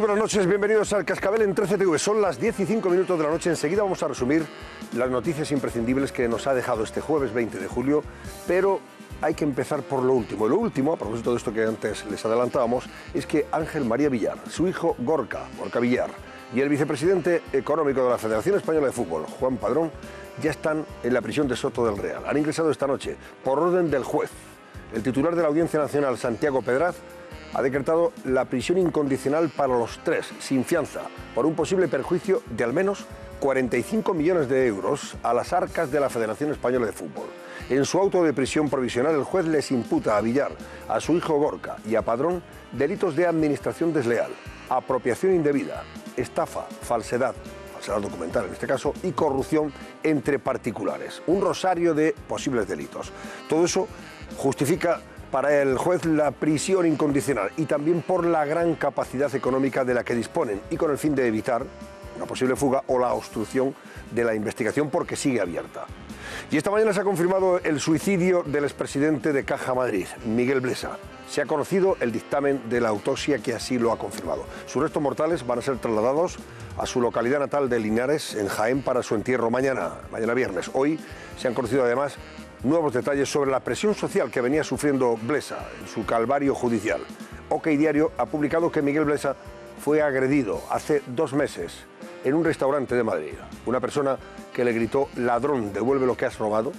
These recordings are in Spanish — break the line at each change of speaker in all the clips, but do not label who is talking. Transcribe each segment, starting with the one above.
buenas noches, bienvenidos al Cascabel en 13TV. Son las 10:05 de la noche. Enseguida vamos a resumir las noticias imprescindibles que nos ha dejado este jueves 20 de julio, pero hay que empezar por lo último. Y lo último, a propósito de esto que antes les adelantábamos, es que Ángel María Villar, su hijo Gorka Villar, y el vicepresidente económico de la Federación Española de Fútbol, Juan Padrón, ya están en la prisión de Soto del Real. Han ingresado esta noche por orden del juez. El titular de la Audiencia Nacional, Santiago Pedraz, ha decretado la prisión incondicional para los tres, sin fianza, por un posible perjuicio de al menos 45 millones de euros a las arcas de la Federación Española de Fútbol. En su auto de prisión provisional, el juez les imputa a Villar, a su hijo Gorka y a Padrón delitos de administración desleal, apropiación indebida, estafa, falsedad documental en este caso, y corrupción entre particulares. Un rosario de posibles delitos. Todo eso justifica para el juez la prisión incondicional y también por la gran capacidad económica de la que disponen y con el fin de evitar una posible fuga o la obstrucción de la investigación porque sigue abierta. Y esta mañana se ha confirmado el suicidio del expresidente de Caja Madrid, Miguel Blesa. Se ha conocido el dictamen de la autopsia que así lo ha confirmado. Sus restos mortales van a ser trasladados a su localidad natal de Linares, en Jaén, para su entierro mañana viernes. Hoy se han conocido además nuevos detalles sobre la presión social que venía sufriendo Blesa en su calvario judicial. OK Diario ha publicado que Miguel Blesa fue agredido hace 2 meses en un restaurante de Madrid. Una persona que le gritó: ladrón, devuelve lo que has robado,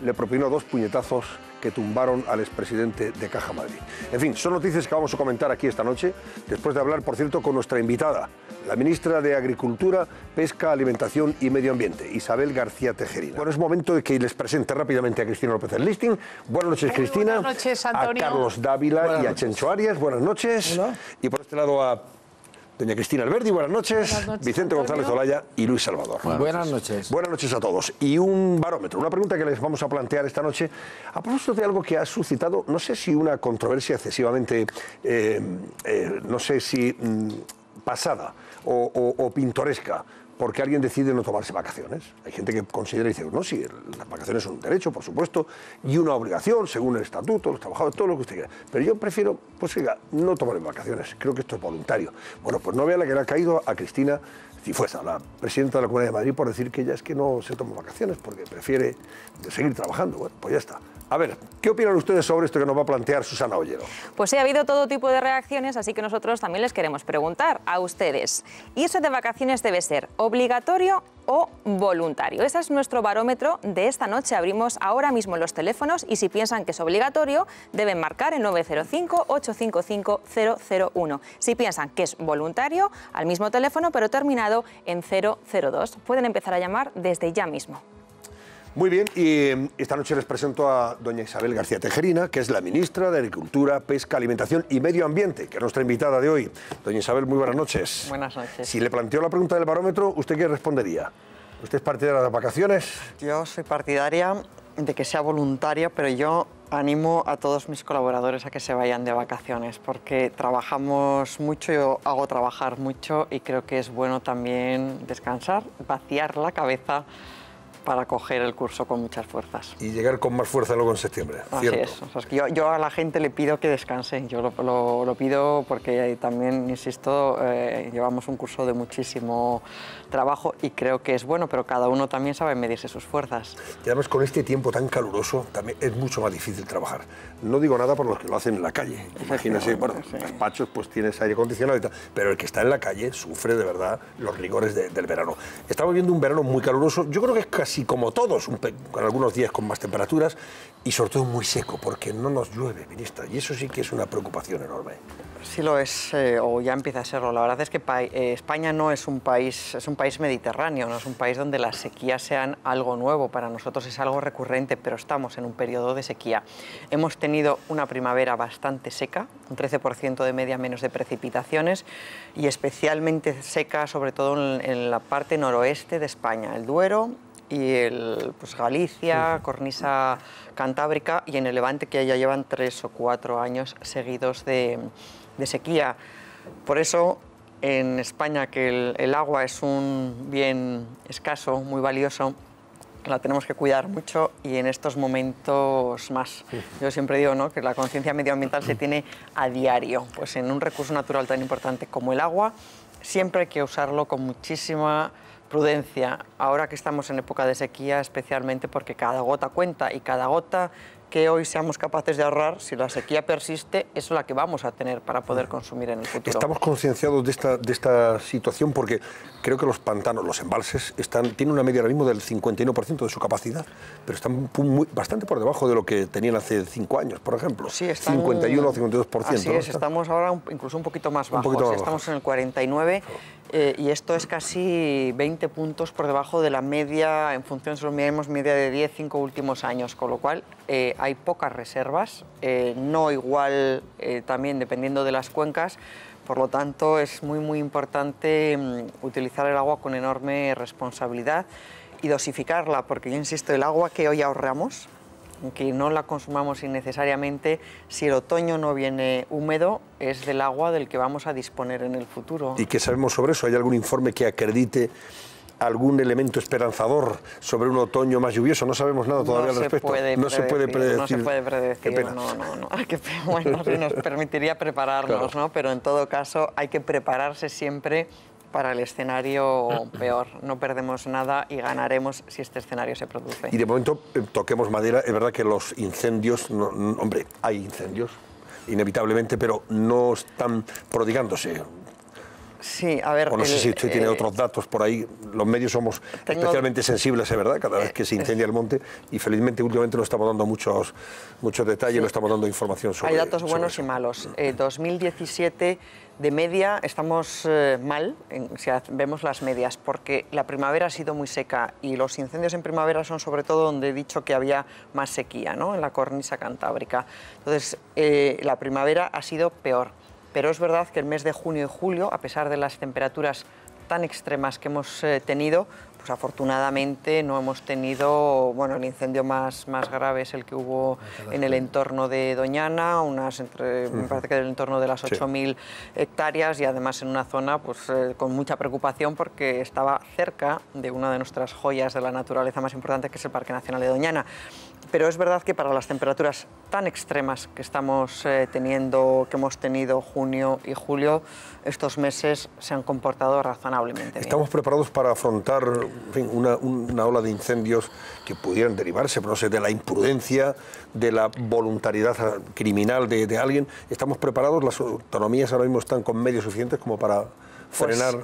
le propinó 2 puñetazos que tumbaron al expresidente de Caja Madrid. En fin, son noticias que vamos a comentar aquí esta noche, después de hablar, por cierto, con nuestra invitada, la ministra de Agricultura, Pesca, Alimentación y Medio Ambiente, Isabel García Tejerina. Bueno, es momento de que les presente rápidamente a Cristina López Listing. Buenas noches, Cristina.
Buenas noches, Antonio.
A Carlos Dávila y a Chencho Arias. Buenas noches. Hola. Y por este lado a doña Cristina Alberdi, buenas noches, Vicente
Antonio.
González Olaya y Luis Salvador.
Buenas noches.
Buenas noches a todos. Y un barómetro, una pregunta que les vamos a plantear esta noche, a propósito de algo que ha suscitado, no sé si una controversia excesivamente, no sé si pasada o pintoresca, porque alguien decide no tomarse vacaciones. Hay gente que considera y dice, no, sí, las vacaciones son un derecho, por supuesto, y una obligación, según el estatuto, los trabajadores, todo lo que usted quiera. Pero yo prefiero, pues oiga, no tomar vacaciones. Creo que esto es voluntario. Bueno, pues no vea la que le ha caído a Cristina Cifueza, la presidenta de la Comunidad de Madrid, por decir que ella es que no se toma vacaciones porque prefiere seguir trabajando. Bueno, pues ya está. A ver, ¿qué opinan ustedes sobre esto que nos va a plantear Susana Ollero?
Pues sí, ha habido todo tipo de reacciones, así que nosotros también les queremos preguntar a ustedes. ¿Irse de vacaciones debe ser obligatorio o voluntario? Ese es nuestro barómetro de esta noche. Abrimos ahora mismo los teléfonos y si piensan que es obligatorio, deben marcar el 905-855-001. Si piensan que es voluntario, al mismo teléfono, pero terminado en 002. Pueden empezar a llamar desde ya mismo.
Muy bien, y esta noche les presento a doña Isabel García Tejerina, que es la ministra de Agricultura, Pesca, Alimentación y Medio Ambiente, que es nuestra invitada de hoy. Doña Isabel, muy buenas noches.
Buenas noches.
Si le planteo la pregunta del barómetro, ¿usted qué respondería? ¿Usted es partidaria de las vacaciones?
Yo soy partidaria de que sea voluntario, pero yo animo a todos mis colaboradores a que se vayan de vacaciones, porque trabajamos mucho, yo hago trabajar mucho y creo que es bueno también descansar, vaciar la cabeza para coger el curso con muchas fuerzas.
Y llegar con más fuerza luego en septiembre, ¿cierto?
Así es. O sea, es que yo a la gente le pido que descanse. Yo lo pido porque también, insisto, llevamos un curso de muchísimo trabajo y creo que es bueno, pero cada uno también sabe medirse sus fuerzas.
Y además con este tiempo tan caluroso también es mucho más difícil trabajar. No digo nada por los que lo hacen en la calle. Imagínense, bueno, en los despachos pues tienes aire acondicionado y tal, pero el que está en la calle sufre de verdad los rigores del verano. Estamos viendo un verano muy caluroso, yo creo que es casi como todos, con algunos días con más temperaturas y sobre todo muy seco, porque no nos llueve, ministra, y eso sí que es una preocupación enorme.
Sí lo es, o ya empieza a serlo. La verdad es que España no es un país, es un país mediterráneo, no es un país donde las sequías sean algo nuevo. Para nosotros es algo recurrente, pero estamos en un periodo de sequía. Hemos tenido una primavera bastante seca, un 13% de media menos de precipitaciones y especialmente seca, sobre todo en la parte noroeste de España, el Duero y pues Galicia, cornisa cantábrica y en el Levante, que ya llevan 3 o 4 años seguidos de sequía. Por eso, en España, que el agua es un bien escaso, muy valioso, la tenemos que cuidar mucho y en estos momentos más. Yo siempre digo, ¿no?, que la conciencia medioambiental se tiene a diario. Pues en un recurso natural tan importante como el agua, siempre hay que usarlo con muchísima prudencia. Ahora que estamos en época de sequía, especialmente porque cada gota cuenta y cada gota que hoy seamos capaces de ahorrar, si la sequía persiste, es la que vamos a tener para poder consumir en el futuro.
Estamos concienciados de esta situación porque creo que los pantanos, los embalses, tienen una media ahora mismo del 51% de su capacidad, pero están bastante por debajo de lo que tenían hace 5 años, por ejemplo.
Sí, están,
51 o 52%.
Así es, estamos ahora incluso un poquito más bajos, estamos en el 49%. Y esto es casi 20 puntos por debajo de la media, en función si lo miremos, media de 10-5 últimos años, con lo cual hay pocas reservas, no igual también dependiendo de las cuencas, por lo tanto es muy importante utilizar el agua con enorme responsabilidad y dosificarla, porque yo insisto, el agua que hoy ahorramos, que no la consumamos innecesariamente, si el otoño no viene húmedo, es del agua del que vamos a disponer en el futuro.
¿Y qué sabemos sobre eso? ¿Hay algún informe que acredite algún elemento esperanzador sobre un otoño más lluvioso? No sabemos nada todavía al respecto.
No se puede predecir. No se puede predecir.
Qué pena.
No. Bueno, sí nos permitiría prepararnos, claro, ¿no? Pero en todo caso hay que prepararse siempre para el escenario peor. No perdemos nada y ganaremos si este escenario se produce.
Y de momento, toquemos madera, es verdad que los incendios, hombre, hay incendios, inevitablemente, pero no están prodigándose.
Sí, a ver...
O no sé si usted tiene otros datos por ahí. Los medios somos especialmente sensibles, es verdad, cada vez que se incendia el monte, y felizmente últimamente no estamos dando muchos detalles, sí, no estamos dando información sobre...
Hay datos buenos y malos. 2017... de media estamos mal, si vemos las medias, porque la primavera ha sido muy seca y los incendios en primavera son sobre todo donde he dicho que había más sequía, ¿no?, en la cornisa cantábrica. Entonces, la primavera ha sido peor, pero es verdad que el mes de junio y julio, a pesar de las temperaturas tan extremas que hemos tenido, pues afortunadamente no hemos tenido, bueno, el incendio más grave es el que hubo en el entorno de Doñana, me parece que en el entorno de las 8.000 hectáreas, y además en una zona pues con mucha preocupación porque estaba cerca de una de nuestras joyas de la naturaleza más importante, que es el Parque Nacional de Doñana. Pero es verdad que para las temperaturas tan extremas que estamos teniendo, que hemos tenido junio y julio, estos meses se han comportado razonablemente bien.
¿Estamos preparados para afrontar, en fin, una ola de incendios que pudieran derivarse, no sé, de la imprudencia, de la voluntariedad criminal de alguien? ¿Estamos preparados? ¿Las autonomías ahora mismo están con medios suficientes como para frenar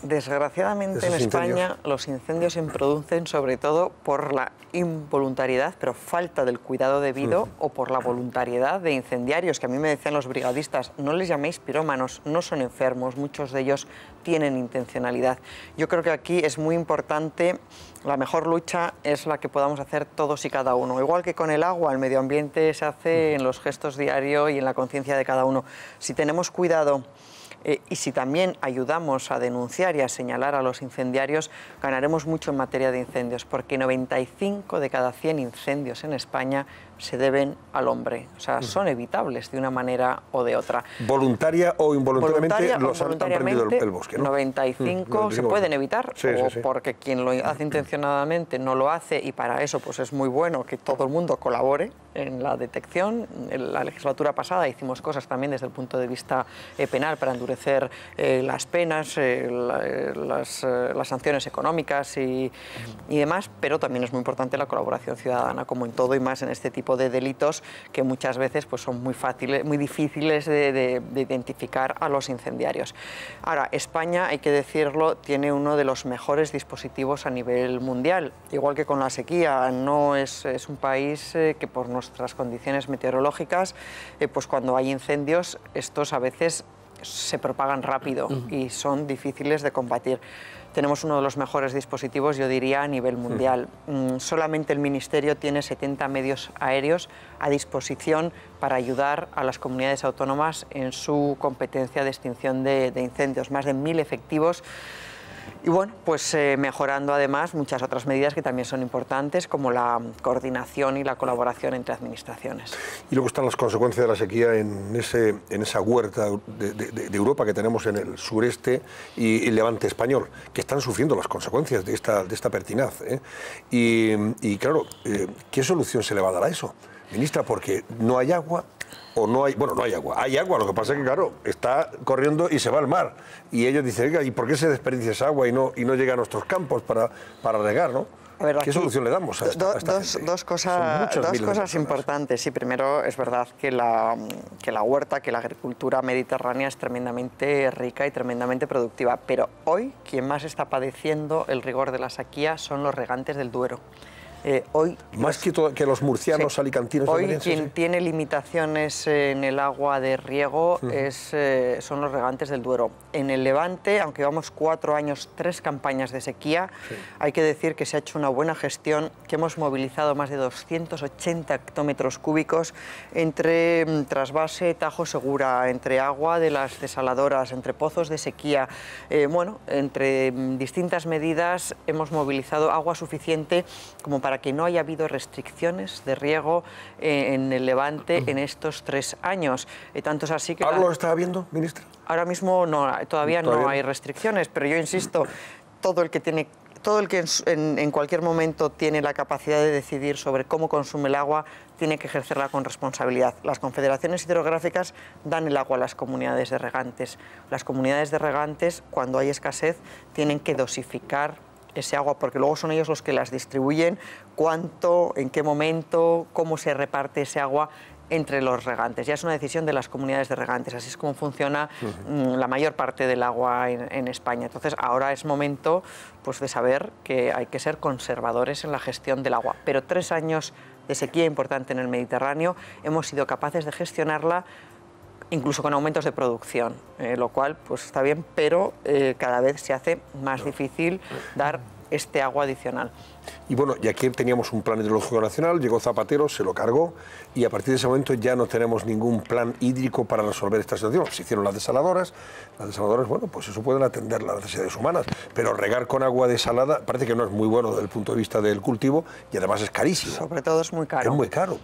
desgraciadamente en España los incendios se producen sobre todo por la involuntariedad, pero falta del cuidado debido, o por la voluntariedad de incendiarios, que a mí me decían los brigadistas, no les llaméis pirómanos, no son enfermos, muchos de ellos tienen intencionalidad. Yo creo que aquí es muy importante, la mejor lucha es la que podamos hacer todos y cada uno. Igual que con el agua, el medio ambiente se hace en los gestos diarios y en la conciencia de cada uno. Si tenemos cuidado y si también ayudamos a denunciar y a señalar a los incendiarios, ganaremos mucho en materia de incendios, porque 95 de cada 100 incendios en España se deben al hombre. O sea, son evitables de una manera o de otra.
Voluntaria o involuntariamente los han perdido el bosque, ¿no?
95 se pueden evitar, sí. Porque quien lo hace intencionadamente no lo hace, y para eso pues es muy bueno que todo el mundo colabore en la detección. En la legislatura pasada hicimos cosas también desde el punto de vista penal para endurecer las penas, las sanciones económicas y demás, pero también es muy importante la colaboración ciudadana, como en todo y más en este tipo de delitos que muchas veces pues, son muy difíciles de identificar a los incendiarios. Ahora, España, hay que decirlo, tiene uno de los mejores dispositivos a nivel mundial. Igual que con la sequía, no es un país que por nuestras condiciones meteorológicas, pues cuando hay incendios, estos a veces se propagan rápido y son difíciles de combatir. Tenemos uno de los mejores dispositivos, yo diría, a nivel mundial. Solamente el Ministerio tiene 70 medios aéreos a disposición para ayudar a las comunidades autónomas en su competencia de extinción de incendios. Más de 1000 efectivos Y bueno, pues mejorando además muchas otras medidas que también son importantes, como la coordinación y la colaboración entre administraciones.
Y luego están las consecuencias de la sequía en esa huerta de Europa que tenemos en el sureste y el levante español, que están sufriendo las consecuencias de esta pertinaz. Y claro, ¿qué solución se le va a dar a eso, ministra? Porque no hay agua. O no hay, bueno, no hay agua, lo que pasa es que, claro, está corriendo y se va al mar. Y ellos dicen, oiga, ¿y por qué se desperdicia esa agua y no llega a nuestros campos para regar, no?
A ver,
¿qué solución le damos a esta gente?
Dos cosas importantes. Sí, primero, es verdad que la huerta, que la agricultura mediterránea es tremendamente rica y tremendamente productiva. Pero hoy, quien más está padeciendo el rigor de la sequía son los regantes del Duero. Hoy,
más que los murcianos, sí, alicantinos.
Hoy quien tiene limitaciones en el agua de riego son los regantes del Duero. En el Levante, aunque llevamos 4 años, 3 campañas de sequía, sí, hay que decir que se ha hecho una buena gestión, que hemos movilizado más de 280 hectómetros cúbicos entre trasvase, Tajo Segura, entre agua de las desaladoras, entre pozos de sequía. Bueno, entre distintas medidas hemos movilizado agua suficiente como para que no haya habido restricciones de riego en el Levante en estos 3 años. Tanto es así que...
¿Ahora lo está viendo, ministra?
Ahora mismo no, todavía no hay restricciones, pero yo insisto, todo el que en cualquier momento tiene la capacidad de decidir sobre cómo consume el agua, tiene que ejercerla con responsabilidad. Las confederaciones hidrográficas dan el agua a las comunidades de regantes. Las comunidades de regantes, cuando hay escasez, tienen que dosificar ese agua, porque luego son ellos los que las distribuyen, cuánto, en qué momento, cómo se reparte ese agua entre los regantes. Ya es una decisión de las comunidades de regantes, así es como funciona la mayor parte del agua en España. Entonces, ahora es momento, pues, de saber que hay que ser conservadores en la gestión del agua. Pero 3 años de sequía importante en el Mediterráneo hemos sido capaces de gestionarla incluso con aumentos de producción, lo cual pues está bien, pero cada vez se hace más difícil dar este agua adicional.
Y bueno, y aquí teníamos un plan hidrológico nacional, llegó Zapatero, se lo cargó, y a partir de ese momento ya no tenemos ningún plan hídrico para resolver esta situación. Se hicieron las desaladoras, bueno, pues eso pueden atender las necesidades humanas, pero regar con agua desalada parece que no es muy bueno desde el punto de vista del cultivo y además es carísimo.
Sobre todo es muy caro.
Es muy caro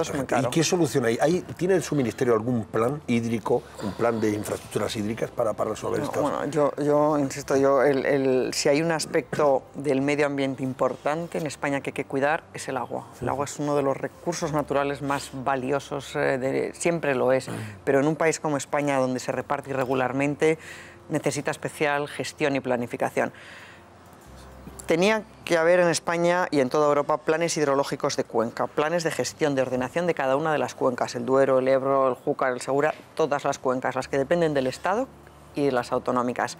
es muy caro.
¿Y qué solución hay? ¿Tiene en su ministerio algún plan hídrico, un plan de infraestructuras hídricas para resolver esto?
Bueno, yo insisto, si hay un aspecto del medio ambiente importante en España que hay que cuidar, es el agua. El agua es uno de los recursos naturales más valiosos, siempre lo es, pero en un país como España, donde se reparte irregularmente, necesita especial gestión y planificación. Tenía que haber en España y en toda Europa planes hidrológicos de cuenca, planes de gestión, de ordenación de cada una de las cuencas, el Duero, el Ebro, el Júcar, el Segura, todas las cuencas, las que dependen del Estado y de las autonómicas.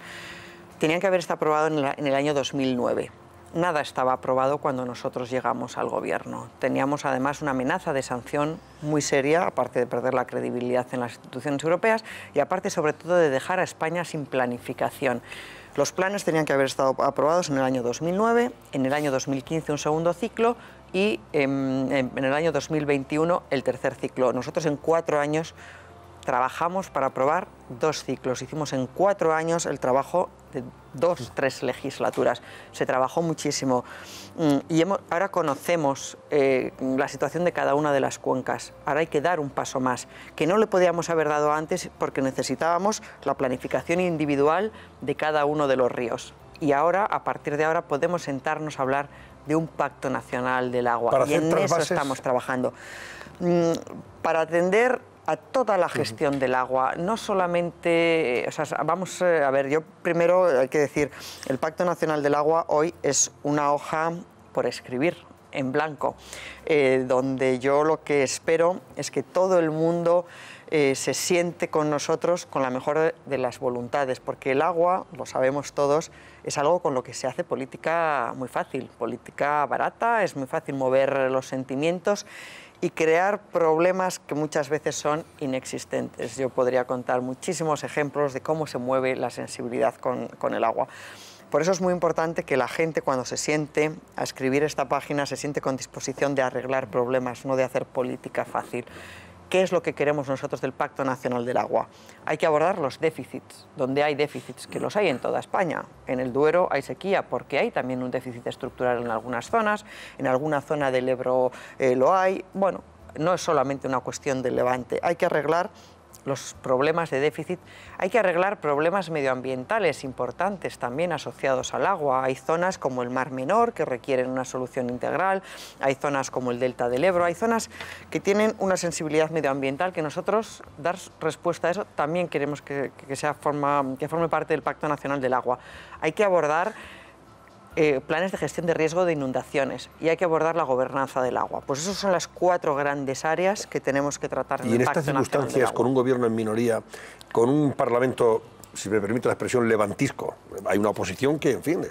Tenían que haber estado aprobado en el año 2009. Nada estaba aprobado cuando nosotros llegamos al gobierno. Teníamos además una amenaza de sanción muy seria, aparte de perder la credibilidad en las instituciones europeas y aparte sobre todo de dejar a España sin planificación. Los planes tenían que haber estado aprobados en el año 2009, en el año 2015 un segundo ciclo y en el año 2021 el tercer ciclo. Nosotros en 4 años trabajamos para aprobar 2 ciclos. Hicimos en 4 años el trabajo de 2-3 legislaturas. Se trabajó muchísimo y ahora conocemos la situación de cada una de las cuencas. Ahora hay que dar un paso más, que no le podíamos haber dado antes porque necesitábamos la planificación individual de cada uno de los ríos. Y ahora, a partir de ahora, podemos sentarnos a hablar de un pacto nacional del agua. Y en eso estamos trabajando. Para atender a toda la gestión del agua, no solamente, o sea, vamos a ver, yo primero hay que decir, el Pacto Nacional del Agua hoy es una hoja por escribir, en blanco, donde yo lo que espero es que todo el mundo se siente con nosotros con la mejor de las voluntades, porque el agua, lo sabemos todos, es algo con lo que se hace política muy fácil, política barata, es muy fácil mover los sentimientos y crear problemas que muchas veces son inexistentes. Yo podría contar muchísimos ejemplos de cómo se mueve la sensibilidad con el agua. Por eso es muy importante que la gente, cuando se siente a escribir esta página, se siente con disposición de arreglar problemas, no de hacer política fácil. ¿Qué es lo que queremos nosotros del Pacto Nacional del Agua? Hay que abordar los déficits, donde hay déficits, que los hay en toda España. En el Duero hay sequía porque hay también un déficit estructural en algunas zonas, en alguna zona del Ebro lo hay. Bueno, no es solamente una cuestión del Levante, hay que arreglar los problemas de déficit, hay que arreglar problemas medioambientales importantes también asociados al agua. Hay zonas como el Mar Menor que requieren una solución integral, hay zonas como el Delta del Ebro, hay zonas que tienen una sensibilidad medioambiental que nosotros, dar respuesta a eso, también queremos que forme parte del Pacto Nacional del Agua. Hay que abordar planes de gestión de riesgo de inundaciones y hay que abordar la gobernanza del agua. Pues esas son las 4 grandes áreas que tenemos que tratar en el Pacto Nacional del Agua. Y en estas circunstancias,
con un gobierno en minoría, con un parlamento, si me permite la expresión, levantisco, hay una oposición que, en fin,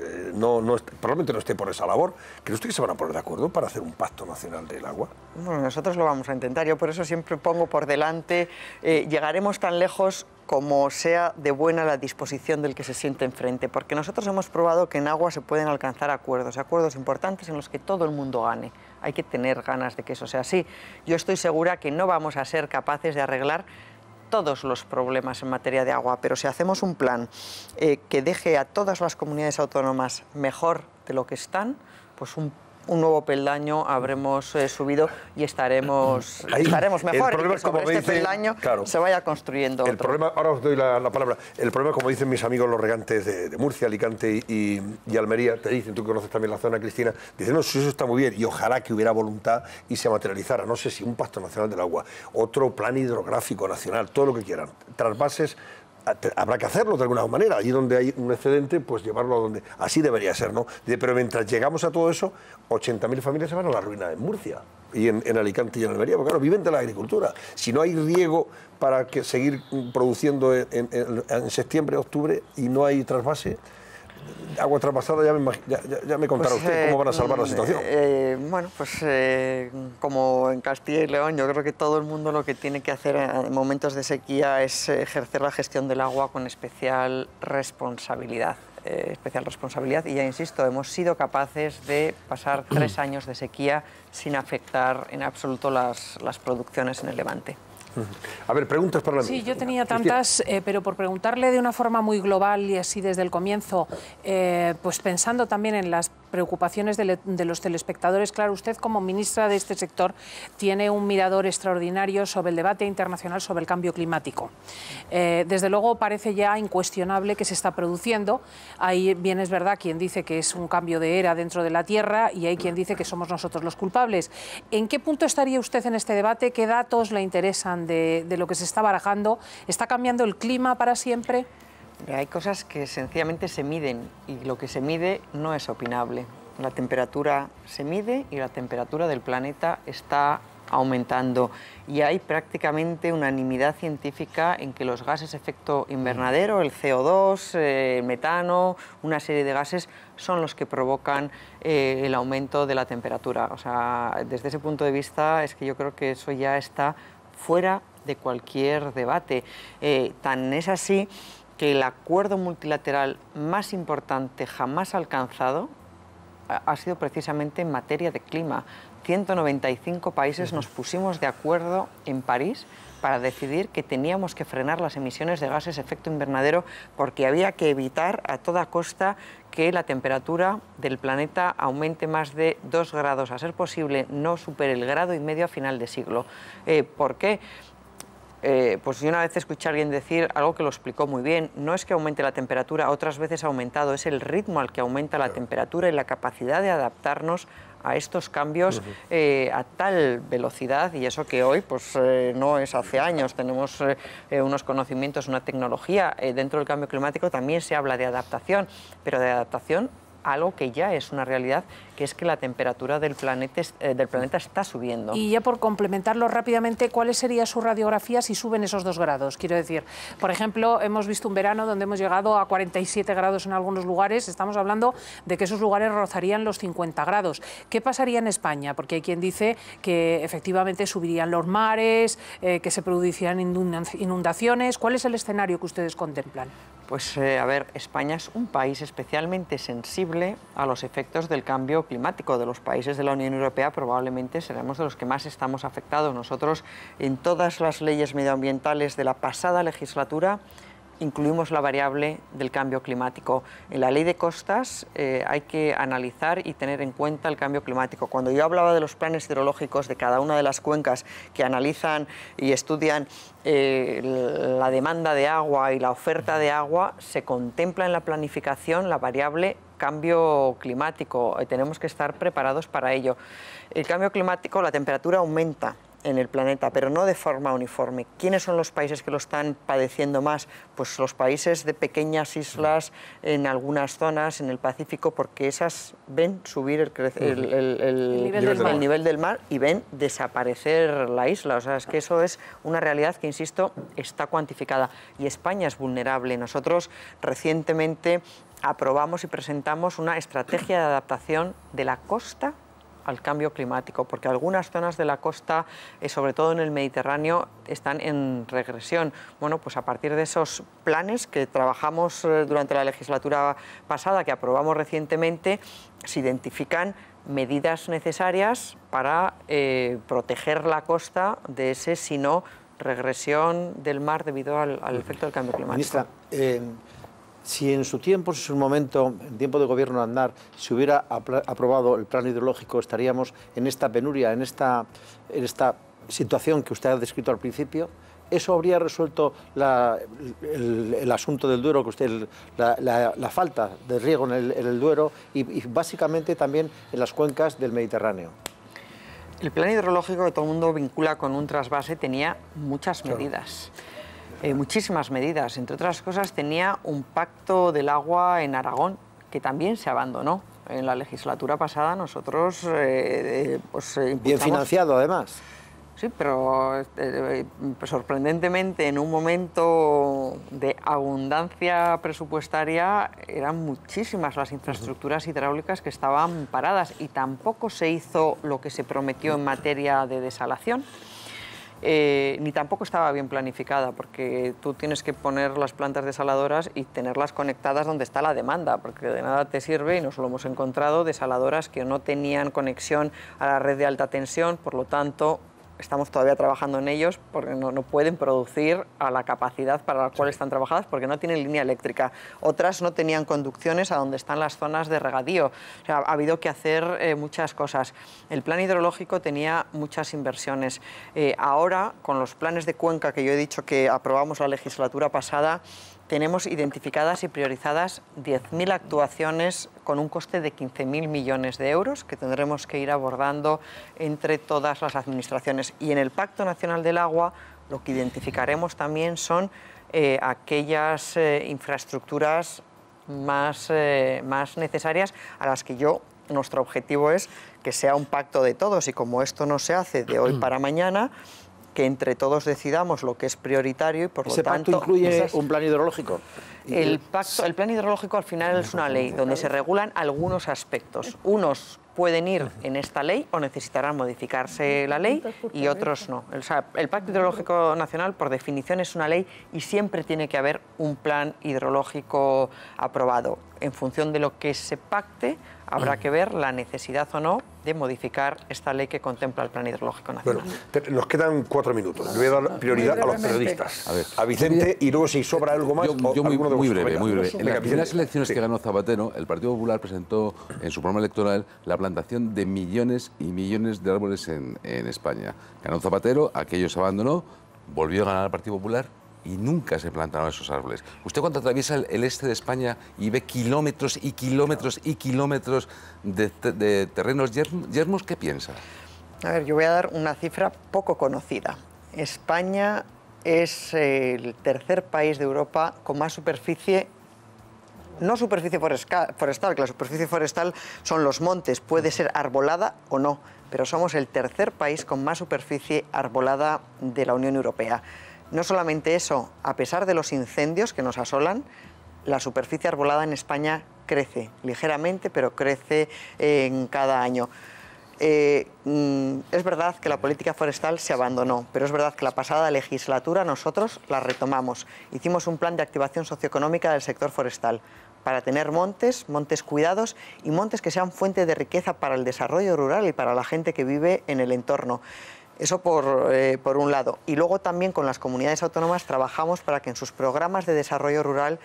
probablemente no esté por esa labor. ¿Cree usted que se van a poner de acuerdo para hacer un Pacto Nacional del Agua?
Bueno, nosotros lo vamos a intentar. Yo por eso siempre pongo por delante, llegaremos tan lejos como sea de buena la disposición del que se siente enfrente, porque nosotros hemos probado que en agua se pueden alcanzar acuerdos importantes en los que todo el mundo gane. Hay que tener ganas de que eso sea así. Yo estoy segura que no vamos a ser capaces de arreglar todos los problemas en materia de agua, pero si hacemos un plan que deje a todas las comunidades autónomas mejor de lo que están, pues un nuevo peldaño habremos subido y estaremos mejor.
El problema,
y que sobre este peldaño se vaya construyendo
el
otro.
Problema, ahora os doy la palabra. El problema, como dicen mis amigos los regantes de Murcia, Alicante y Almería, te dicen, tú que conoces también la zona, Cristina, dicen, no, eso está muy bien y ojalá que hubiera voluntad y se materializara, no sé si un Pacto Nacional del Agua, otro plan hidrográfico nacional, todo lo que quieran, trasvases. Habrá que hacerlo de alguna manera, allí donde hay un excedente, pues llevarlo a donde... Así debería ser, ¿no? Pero mientras llegamos a todo eso, 80.000 familias se van a la ruina en Murcia y en Alicante y en Almería, porque claro, viven de la agricultura. Si no hay riego para seguir produciendo en septiembre, octubre, y no hay trasvase, agua trasvasada, ya me contará usted cómo van a salvar la situación.
Bueno, pues como en Castilla y León, yo creo que todo el mundo lo que tiene que hacer en momentos de sequía es ejercer la gestión del agua con especial responsabilidad. Y ya insisto, hemos sido capaces de pasar 3 años de sequía sin afectar en absoluto las producciones en el Levante.
A ver, preguntas para la
Sí, yo tenía tantas, pero por preguntarle de una forma muy global y así desde el comienzo, pues pensando también en las preocupaciones de los telespectadores. Claro, usted como ministra de este sector tiene un mirador extraordinario sobre el debate internacional sobre el cambio climático. Desde luego parece ya incuestionable que se está produciendo. Hay, bien es verdad, quien dice que es un cambio de era dentro de la Tierra y hay quien dice que somos nosotros los culpables. ¿En qué punto estaría usted en este debate? ¿Qué datos le interesan de lo que se está barajando? ¿Está cambiando el clima para siempre?
Hay cosas que sencillamente se miden y lo que se mide no es opinable. La temperatura se mide y la temperatura del planeta está aumentando y hay prácticamente unanimidad científica en que los gases efecto invernadero, el CO2, el metano, una serie de gases son los que provocan el aumento de la temperatura. O sea, desde ese punto de vista es que yo creo que eso ya está fuera de cualquier debate. Tan es así que el acuerdo multilateral más importante jamás alcanzado ha sido precisamente en materia de clima. 195 países nos pusimos de acuerdo en París para decidir que teníamos que frenar las emisiones de gases de efecto invernadero porque había que evitar a toda costa que la temperatura del planeta aumente más de 2 grados, a ser posible no supere el 1,5 grados a final de siglo. ¿Por qué? Pues yo una vez escuché a alguien decir algo que lo explicó muy bien, no es que aumente la temperatura, otras veces ha aumentado, es el ritmo al que aumenta la temperatura y la capacidad de adaptarnos a estos cambios a tal velocidad, y eso que hoy pues no es hace años, tenemos unos conocimientos, una tecnología, dentro del cambio climático también se habla de adaptación, pero de adaptación a algo que ya es una realidad, que es que la temperatura del planeta está subiendo.
Y ya por complementarlo rápidamente, ¿cuál sería su radiografía si suben esos 2 grados? Quiero decir, por ejemplo, hemos visto un verano donde hemos llegado a 47 grados en algunos lugares, estamos hablando de que esos lugares rozarían los 50 grados. ¿Qué pasaría en España? Porque hay quien dice que efectivamente subirían los mares, que se producirían inundaciones. ¿Cuál es el escenario que ustedes contemplan?
Pues a ver, España es un país especialmente sensible a los efectos del cambio climático. De los países de la Unión Europea probablemente seremos de los que más estamos afectados. Nosotros en todas las leyes medioambientales de la pasada legislatura incluimos la variable del cambio climático. En la ley de costas hay que analizar y tener en cuenta el cambio climático. Cuando yo hablaba de los planes hidrológicos de cada una de las cuencas que analizan y estudian la demanda de agua y la oferta de agua, se contempla en la planificación la variable cambio climático. Tenemos que estar preparados para ello. El cambio climático, la temperatura aumenta en el planeta, pero no de forma uniforme. ¿Quiénes son los países que lo están padeciendo más? Pues los países de pequeñas islas en algunas zonas, en el Pacífico, porque esas ven subir el nivel del mar y ven desaparecer la isla. O sea, es que eso es una realidad que, insisto, está cuantificada. Y España es vulnerable. Nosotros recientemente aprobamos y presentamos una estrategia de adaptación de la costa al cambio climático, porque algunas zonas de la costa, sobre todo en el Mediterráneo, están en regresión. Bueno, pues a partir de esos planes que trabajamos durante la legislatura pasada, que aprobamos recientemente, se identifican medidas necesarias para proteger la costa de ese, si no, regresión del mar debido al efecto del cambio climático.
Ministra, si en su tiempo, si en su momento, en tiempo de gobierno de Aznar, se hubiera aprobado el plan hidrológico, estaríamos en esta penuria, en esta situación que usted ha descrito al principio. ¿Eso habría resuelto el asunto del Duero, que usted, la falta de riego en el Duero y básicamente también en las cuencas del Mediterráneo?
El plan hidrológico que todo el mundo vincula con un trasvase tenía muchas medidas. Muchísimas medidas. Entre otras cosas, tenía un pacto del agua en Aragón, que también se abandonó. En la legislatura pasada nosotros
bien financiado, además.
Sí, pero sorprendentemente, en un momento de abundancia presupuestaria, eran muchísimas las infraestructuras hidráulicas que estaban paradas y tampoco se hizo lo que se prometió en materia de desalación. Ni tampoco estaba bien planificada, porque tú tienes que poner las plantas desaladoras y tenerlas conectadas donde está la demanda, porque de nada te sirve, y nos lo hemos encontrado, desaladoras que no tenían conexión a la red de alta tensión, por lo tanto estamos todavía trabajando en ellos porque no pueden producir a la capacidad para la cual están trabajadas, porque no tienen línea eléctrica. Otras no tenían conducciones a donde están las zonas de regadío. O sea, ha habido que hacer muchas cosas. El plan hidrológico tenía muchas inversiones. Ahora, con los planes de cuenca que yo he dicho que aprobamos la legislatura pasada, tenemos identificadas y priorizadas 10.000 actuaciones con un coste de 15.000 millones de euros que tendremos que ir abordando entre todas las administraciones. Y en el Pacto Nacional del Agua lo que identificaremos también son aquellas infraestructuras más necesarias, a las que nuestro objetivo es que sea un pacto de todos, y como esto no se hace de hoy para mañana, que entre todos decidamos lo que es prioritario y por lo tanto...
¿Ese pacto incluye un plan hidrológico?
El plan hidrológico al final es una ley donde se regulan algunos aspectos. Unos pueden ir en esta ley o necesitarán modificarse la ley y otros no. O sea, el Pacto Hidrológico Nacional, por definición, es una ley y siempre tiene que haber un plan hidrológico aprobado. En función de lo que se pacte, habrá que ver la necesidad o no de modificar esta ley que contempla el Plan Hidrológico Nacional.
Bueno, nos quedan 4 minutos. Le voy a dar prioridad a los periodistas. A Vicente, y luego si sobra algo más...
Yo muy breve. En las primeras elecciones
sí,
que ganó Zapatero, el Partido Popular presentó en su programa electoral la plantación de millones y millones de árboles en España. Ganó Zapatero, aquello se abandonó, volvió a ganar el Partido Popular y nunca se plantaron esos árboles. Usted, cuando atraviesa el este de España y ve kilómetros y kilómetros y kilómetros de terrenos yermos, ¿qué piensa?
A ver, yo voy a dar una cifra poco conocida. España es el tercer país de Europa con más superficie, no superficie forestal, que la superficie forestal son los montes, puede ser arbolada o no, pero somos el tercer país con más superficie arbolada de la Unión Europea. No solamente eso, a pesar de los incendios que nos asolan, la superficie arbolada en España crece ligeramente, pero crece en cada año. es verdad que la política forestal se abandonó, pero es verdad que la pasada legislatura nosotros la retomamos. Hicimos un plan de activación socioeconómica del sector forestal para tener montes cuidados y montes que sean fuente de riqueza para el desarrollo rural y para la gente que vive en el entorno. Eso por un lado. Y luego también con las comunidades autónomas trabajamos para que en sus programas de desarrollo rural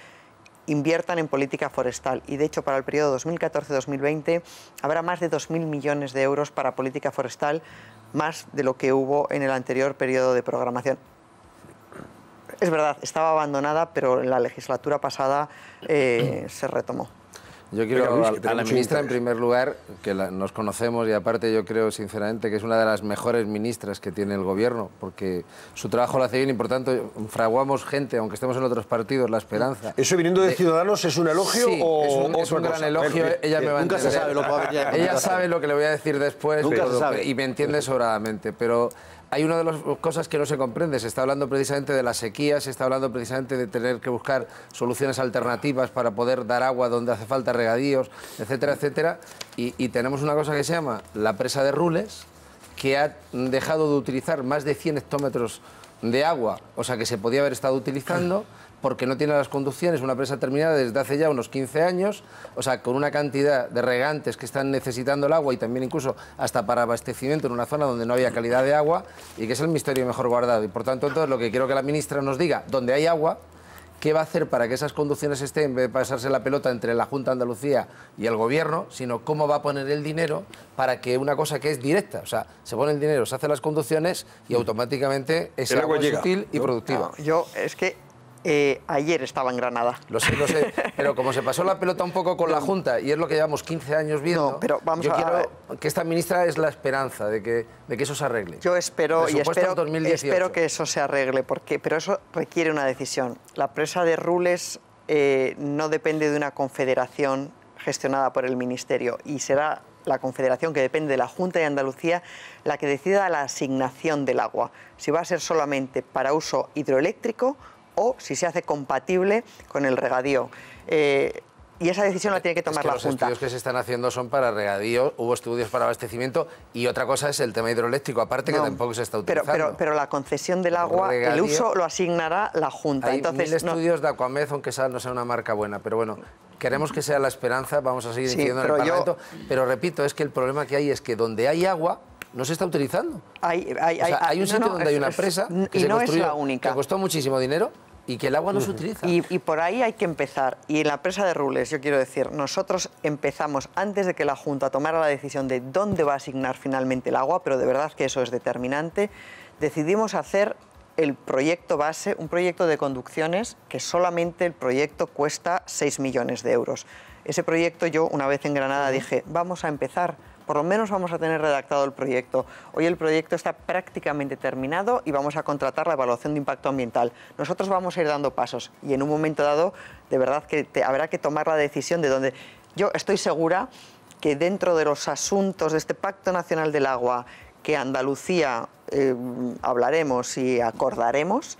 inviertan en política forestal. Y de hecho para el periodo 2014-2020 habrá más de 2.000 millones de euros para política forestal, más de lo que hubo en el anterior periodo de programación. Es verdad, estaba abandonada, pero en la legislatura pasada se retomó.
Yo quiero a la ministra, en primer lugar, que nos conocemos y aparte yo creo sinceramente que es una de las mejores ministras que tiene el Gobierno, porque su trabajo lo hace bien y por tanto fraguamos gente, aunque estemos en otros partidos, la esperanza.
¿Eso viniendo de Ciudadanos es un elogio o
es un gran elogio? Ella me va a
nunca se sabe lo que va a venir.
Ella sabe lo que le voy a decir después
Nunca se sabe.
y me entiende sobradamente, pero hay una de las cosas que no se comprende. Se está hablando precisamente de la sequía, se está hablando precisamente de tener que buscar soluciones alternativas para poder dar agua donde hace falta regadíos, etcétera, etcétera. Y tenemos una cosa que se llama la presa de Rules, que ha dejado de utilizar más de 100 hectómetros de agua, o sea que se podía haber estado utilizando, porque no tiene las conducciones, una presa terminada desde hace ya unos 15 años, o sea, con una cantidad de regantes que están necesitando el agua y también incluso hasta para abastecimiento en una zona donde no había calidad de agua y que es el misterio mejor guardado. Y por tanto, entonces, lo que quiero que la ministra nos diga, donde hay agua, ¿qué va a hacer para que esas conducciones estén, en vez de pasarse la pelota entre la Junta de Andalucía y el Gobierno, sino cómo va a poner el dinero para que una cosa que es directa, o sea, se pone el dinero, se hacen las conducciones y automáticamente ese agua es útil y productiva?
No, yo es que ayer estaba en Granada.
Lo sé, pero como se pasó la pelota un poco con la Junta y es lo que llevamos 15 años viendo,
no, pero vamos
yo quiero que esta ministra es la esperanza de que eso se arregle.
Yo espero
espero
que eso se arregle, pero eso requiere una decisión. La presa de Rules no depende de una confederación gestionada por el Ministerio y será la confederación que depende de la Junta de Andalucía la que decida la asignación del agua, si va a ser solamente para uso hidroeléctrico o si se hace compatible con el regadío. Y esa decisión la tiene que tomar la Junta.
Los estudios que se están haciendo son para regadío, hubo estudios para abastecimiento y otra cosa es el tema hidroeléctrico, aparte que tampoco se está utilizando.
Pero la concesión del agua, regadío, el uso lo asignará la Junta.
Hay
Entonces,
1000 estudios de Aquamed, aunque esa no sea una marca buena, pero bueno, queremos que sea la esperanza, vamos a seguir incidiendo en el Parlamento, pero repito, es que el problema que hay es que donde hay agua no se está utilizando. Hay un sitio donde hay una presa que se construyó, que costó muchísimo dinero y que el agua no se utiliza.
Y por ahí hay que empezar. Y en la presa de Rules, yo quiero decir, nosotros empezamos antes de que la Junta tomara la decisión de dónde va a asignar finalmente el agua, pero de verdad que eso es determinante, decidimos hacer el proyecto base, un proyecto de conducciones que solamente el proyecto cuesta 6 millones de euros. Ese proyecto yo, una vez en Granada, dije, vamos a empezar. Por lo menos vamos a tener redactado el proyecto. Hoy el proyecto está prácticamente terminado y vamos a contratar la evaluación de impacto ambiental. Nosotros vamos a ir dando pasos y en un momento dado, de verdad que habrá que tomar la decisión de dónde. Yo estoy segura que dentro de los asuntos de este Pacto Nacional del Agua que Andalucía hablaremos y acordaremos,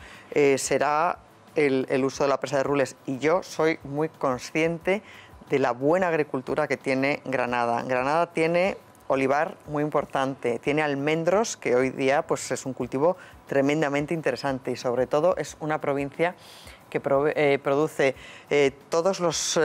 será el uso de la presa de Rules. Y yo soy muy consciente de la buena agricultura que tiene Granada. Granada tiene olivar muy importante, tiene almendros, que hoy día pues, es un cultivo tremendamente interesante y sobre todo es una provincia que produce todos los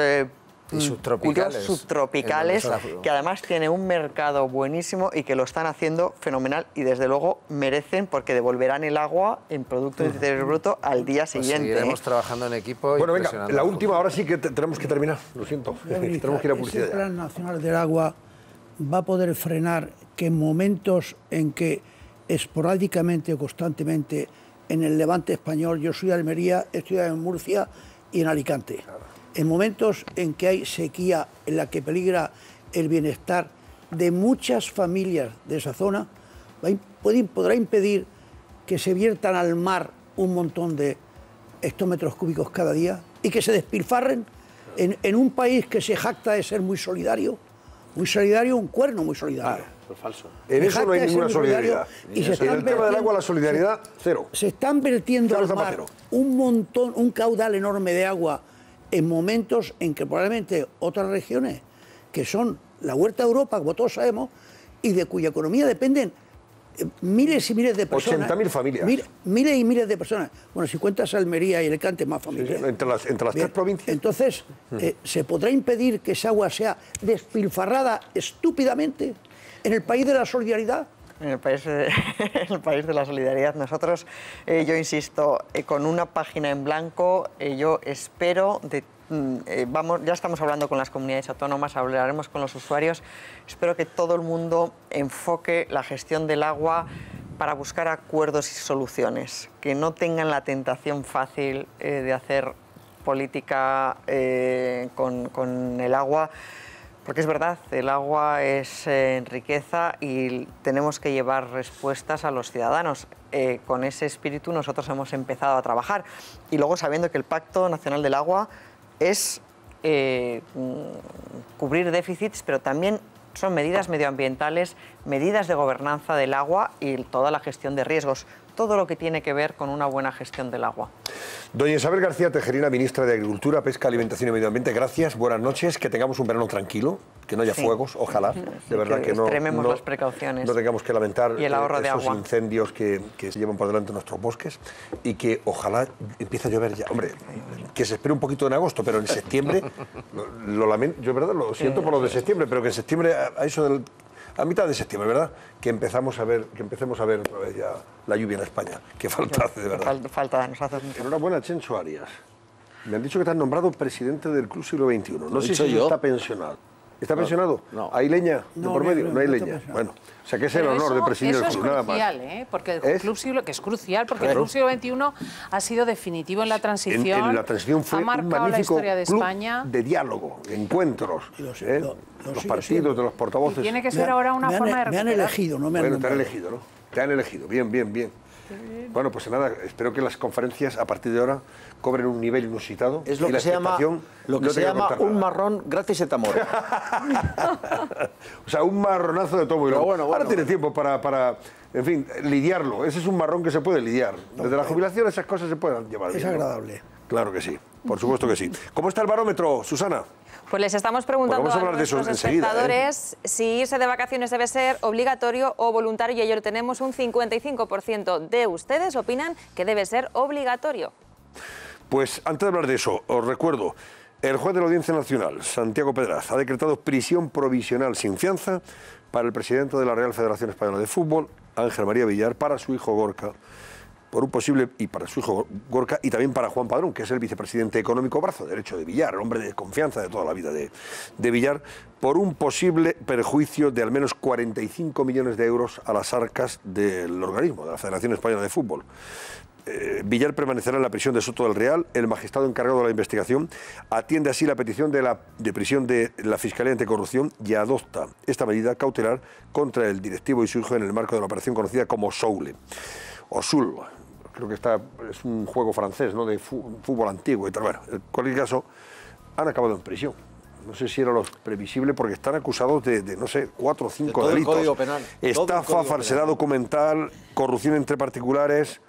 subtropicales,
que además tiene un mercado buenísimo y que lo están haciendo fenomenal y desde luego merecen porque devolverán el agua en Producto Interior Bruto al día siguiente.
Seguiremos trabajando en equipo.
Bueno, venga, la última, ahora sí que tenemos que terminar, lo siento, tenemos que ir a publicidad.
¿El Plan Nacional del Agua va a poder frenar que en momentos en que esporádicamente o constantemente en el Levante español, yo soy de Almería, estoy en Murcia y en Alicante, en momentos en que hay sequía en la que peligra el bienestar de muchas familias de esa zona, podrá impedir que se viertan al mar un montón de hectómetros cúbicos cada día y que se despilfarren en un país que se jacta de ser muy solidario, un cuerno muy solidario.
Es falso.
En eso no hay ninguna solidaridad. Y en el tema del agua la solidaridad, cero.
Se están vertiendo al mar un caudal enorme de agua en momentos en que probablemente otras regiones, que son la huerta de Europa, como todos sabemos, y de cuya economía dependen miles y miles de personas.
80.000 familias.
Miles y miles de personas. Bueno, si cuentas Almería y Alicante, más familias.
Sí, entre las tres provincias.
Entonces, ¿se podrá impedir que esa agua sea despilfarrada estúpidamente en el país de la solidaridad?
En el país de la solidaridad, nosotros, yo insisto, con una página en blanco, yo espero, ya estamos hablando con las comunidades autónomas, hablaremos con los usuarios, espero que todo el mundo enfoque la gestión del agua para buscar acuerdos y soluciones, que no tengan la tentación fácil de hacer política con el agua. Porque es verdad, el agua es riqueza y tenemos que llevar respuestas a los ciudadanos. Con ese espíritu nosotros hemos empezado a trabajar. Y luego sabiendo que el Pacto Nacional del Agua es cubrir déficits, pero también son medidas medioambientales, medidas de gobernanza del agua y toda la gestión de riesgos. Todo lo que tiene que ver con una buena gestión del agua.
Doña Isabel García Tejerina, ministra de Agricultura, Pesca, Alimentación y Medio Ambiente, gracias, buenas noches, que tengamos un verano tranquilo, que no haya fuegos, ojalá, de verdad que no
extrememos las precauciones.
No tengamos que lamentar
y el ahorro de
esos
agua.
incendios que se llevan por delante nuestros bosques y que ojalá empiece a llover ya. Hombre, que se espere un poquito en agosto, pero en septiembre, lo lamento, yo verdad lo siento por lo de septiembre, pero que en septiembre, a eso del... A mitad de septiembre, ¿verdad? Que empecemos a ver otra vez ya la lluvia en España. Que falta hace, de verdad.
Falta, nos hace mucho.
Enhorabuena, Chencho Arias. Me han dicho que te han nombrado presidente del Club Siglo XXI. No sé si está pensionado. ¿Está pensionado?
No.
¿Hay leña de por medio? No hay leña. Bueno, o sea que es el honor de presidir el club, nada más.
Eso es crucial, porque el Club Siglo, que es crucial, porque el Club Siglo XXI ha sido definitivo en la transición.
En la transición fue
ha marcado
un
la
magnífico
historia de
club
España.
de diálogo, de encuentros, los partidos, de los portavoces.
Y tiene que ser ahora una forma de recuperar.
Me han elegido, no me han
Bueno, te han
nombrado.
elegido, ¿no? Te han elegido, bien, bien, bien. Bueno, pues nada, espero que las conferencias a partir de ahora cobren un nivel inusitado.
Es lo
y
que
la
se llama,
expectación
un marrón gratis et amore.
O sea, un marronazo de todo.
Pero bueno,
ahora tiene tiempo para, en fin, lidiarlo. Ese es un marrón que se puede lidiar. Desde la jubilación esas cosas se pueden llevar bien.
Es agradable.
Claro que sí, por supuesto que sí. ¿Cómo está el barómetro, Susana?
Pues les estamos preguntando
Pues vamos a hablar
a
de eso
nuestros
enseguida,
espectadores si irse de vacaciones debe ser obligatorio o voluntario, y ayer tenemos un 55% de ustedes opinan que debe ser obligatorio.
Pues antes de hablar de eso, os recuerdo, el juez de la Audiencia Nacional, Santiago Pedraz, ha decretado prisión provisional sin fianza para el presidente de la Real Federación Española de Fútbol, Ángel María Villar, para su hijo Gorka, por un posible, y para su hijo Gorka, y también para Juan Padrón, que es el vicepresidente económico brazo derecho de Villar, el hombre de confianza de toda la vida de Villar, por un posible perjuicio de al menos 45 millones de euros a las arcas del organismo, de la Federación Española de Fútbol. Villar permanecerá en la prisión de Soto del Real. El magistrado encargado de la investigación atiende así la petición de prisión de la Fiscalía Anticorrupción y adopta esta medida cautelar contra el directivo y su hijo en el marco de la operación conocida como Soule o Sul. Creo que es un juego francés, ¿no?, de fútbol antiguo y tal. Bueno, en cualquier caso, han acabado en prisión. No sé si era lo previsible, porque están acusados de no sé, 4 o 5 delitos.
Código penal.
Estafa, falsedad documental, corrupción entre particulares,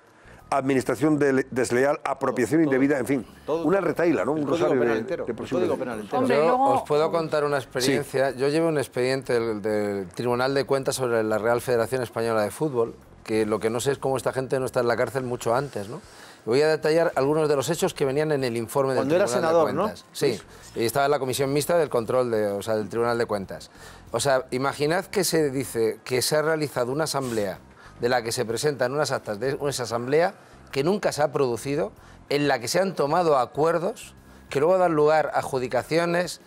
administración desleal, apropiación indebida, en fin, una retahíla, ¿no? Un rosario de posibles delitos.
Hombre,
Yo
luego...
os puedo contar una experiencia. Sí. Yo llevo un expediente del Tribunal de Cuentas sobre la Real Federación Española de Fútbol, que lo que no sé es cómo esta gente no está en la cárcel mucho antes, ¿no? Voy a detallar algunos de los hechos que venían en el informe del Tribunal
senador,
de Cuentas. ¿No? Sí, y estaba en la comisión mixta del control del Tribunal de Cuentas. O sea, imaginad que se dice que se ha realizado una asamblea de la que se presentan unas actas de esa asamblea que nunca se ha producido, en la que se han tomado acuerdos que luego dan lugar a adjudicaciones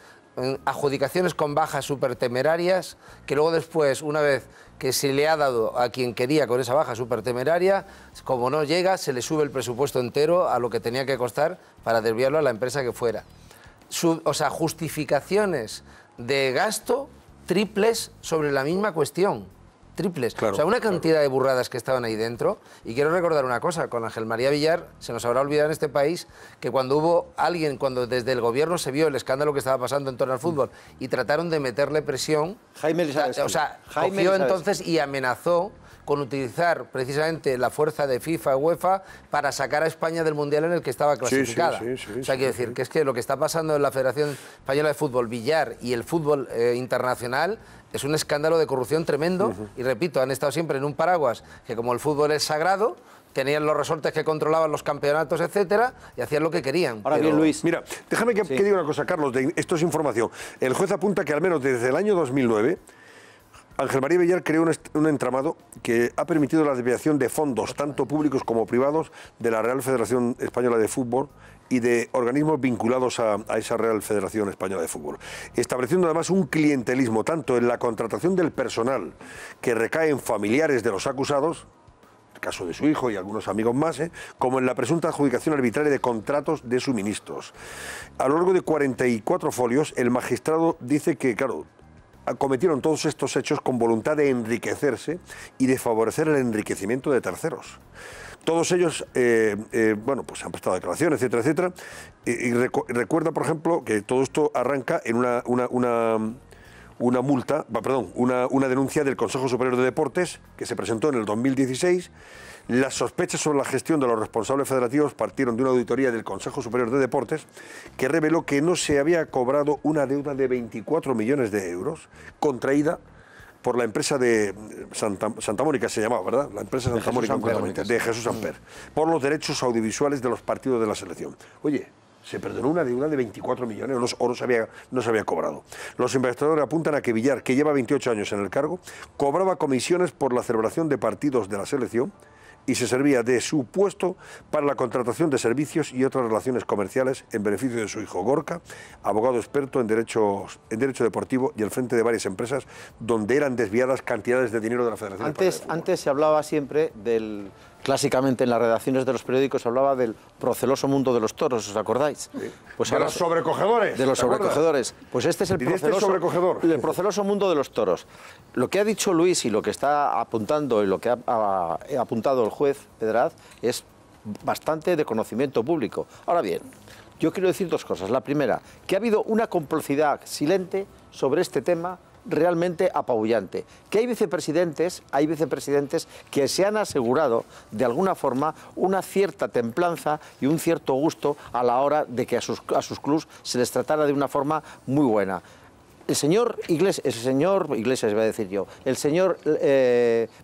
con bajas supertemerarias, que luego después, una vez que se le ha dado a quien quería con esa baja supertemeraria, como no llega, se le sube el presupuesto entero a lo que tenía que costar para desviarlo a la empresa que fuera. O sea, justificaciones de gasto triples sobre la misma cuestión. Triples. Claro, o sea, una cantidad de burradas que estaban ahí dentro. Y quiero recordar una cosa, con Ángel María Villar se nos habrá olvidado en este país que cuando hubo alguien, cuando desde el gobierno se vio el escándalo que estaba pasando en torno al fútbol y trataron de meterle presión,
Jaime Elizabeth.
o sea, cogió entonces y amenazó con utilizar precisamente la fuerza de FIFA, UEFA, para sacar a España del Mundial en el que estaba clasificada. O sea, quiero decir que es que lo que está pasando en la Federación Española de Fútbol, Villar y el fútbol internacional es un escándalo de corrupción tremendo. Y repito, han estado siempre en un paraguas que, como el fútbol es sagrado, tenían los resortes que controlaban los campeonatos, etcétera, y hacían lo que querían.
Ahora bien, Luis.
Mira, déjame que diga una cosa, Carlos, esto es información. El juez apunta que al menos desde el año 2009 Ángel María Villar creó un entramado que ha permitido la desviación de fondos, tanto públicos como privados, de la Real Federación Española de Fútbol y de organismos vinculados a esa Real Federación Española de Fútbol, estableciendo además un clientelismo tanto en la contratación del personal que recae en familiares de los acusados, el caso de su hijo y algunos amigos más, como en la presunta adjudicación arbitraria de contratos de suministros. A lo largo de 44 folios, el magistrado dice que, claro, cometieron todos estos hechos con voluntad de enriquecerse y de favorecer el enriquecimiento de terceros. Todos ellos, bueno, pues han prestado declaraciones, etcétera, etcétera. Y recuerda, por ejemplo, que todo esto arranca en una denuncia del Consejo Superior de Deportes que se presentó en el 2016. Las sospechas sobre la gestión de los responsables federativos partieron de una auditoría del Consejo Superior de Deportes que reveló que no se había cobrado una deuda de 24 millones de euros contraída por la empresa de Santa Mónica, se llamaba, ¿verdad? La empresa Santa Mónica, de Jesús Amper, por los derechos audiovisuales de los partidos de la selección. Oye, se perdonó una deuda de 24 millones o no se había cobrado. Los investigadores apuntan a que Villar, que lleva 28 años en el cargo, cobraba comisiones por la celebración de partidos de la selección y se servía de su puesto para la contratación de servicios y otras relaciones comerciales en beneficio de su hijo Gorka, abogado experto en derecho deportivo y al frente de varias empresas donde eran desviadas cantidades de dinero de la Federación.
Antes se hablaba siempre del... Clásicamente en las redacciones de los periódicos se hablaba del proceloso mundo de los toros, ¿os acordáis?
Sí.
Pues
de los sobrecogedores.
De los sobrecogedores. Pues este es el proceloso mundo de los toros. Lo que ha dicho Luis y lo que está apuntando y lo que ha apuntado el juez Pedraz es bastante de conocimiento público. Ahora bien, yo quiero decir dos cosas. La primera, que ha habido una complicidad silente sobre este tema realmente apabullante, que hay vicepresidentes que se han asegurado de alguna forma una cierta templanza y un cierto gusto a la hora de que a sus clubs se les tratara de una forma muy buena. El señor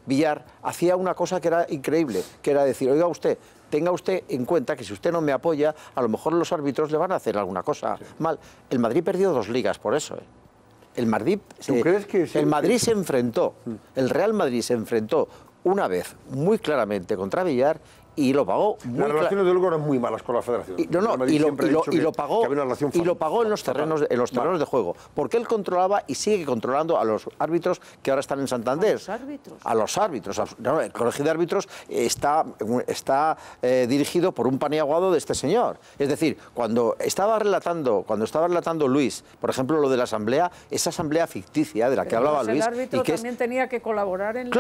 Villar hacía una cosa que era increíble, que era decir, oiga usted, tenga usted en cuenta que si usted no me apoya, a lo mejor los árbitros le van a hacer alguna cosa mal. El Madrid perdió 2 ligas por eso, El Madrid se enfrentó, el Real Madrid se enfrentó una vez muy claramente contra Villar y lo pagó muy
Las relaciones de luego eran muy malas con la Federación.
Y lo pagó en los terrenos de juego, porque él controlaba y sigue controlando a los árbitros que ahora están en Santander. ¿A los árbitros? No, el colegio de árbitros está dirigido por un paniaguado de este señor. Es decir, cuando estaba relatando Luis, por ejemplo, lo de la asamblea, esa asamblea ficticia de la que hablaba Luis,
el árbitro también tenía que colaborar en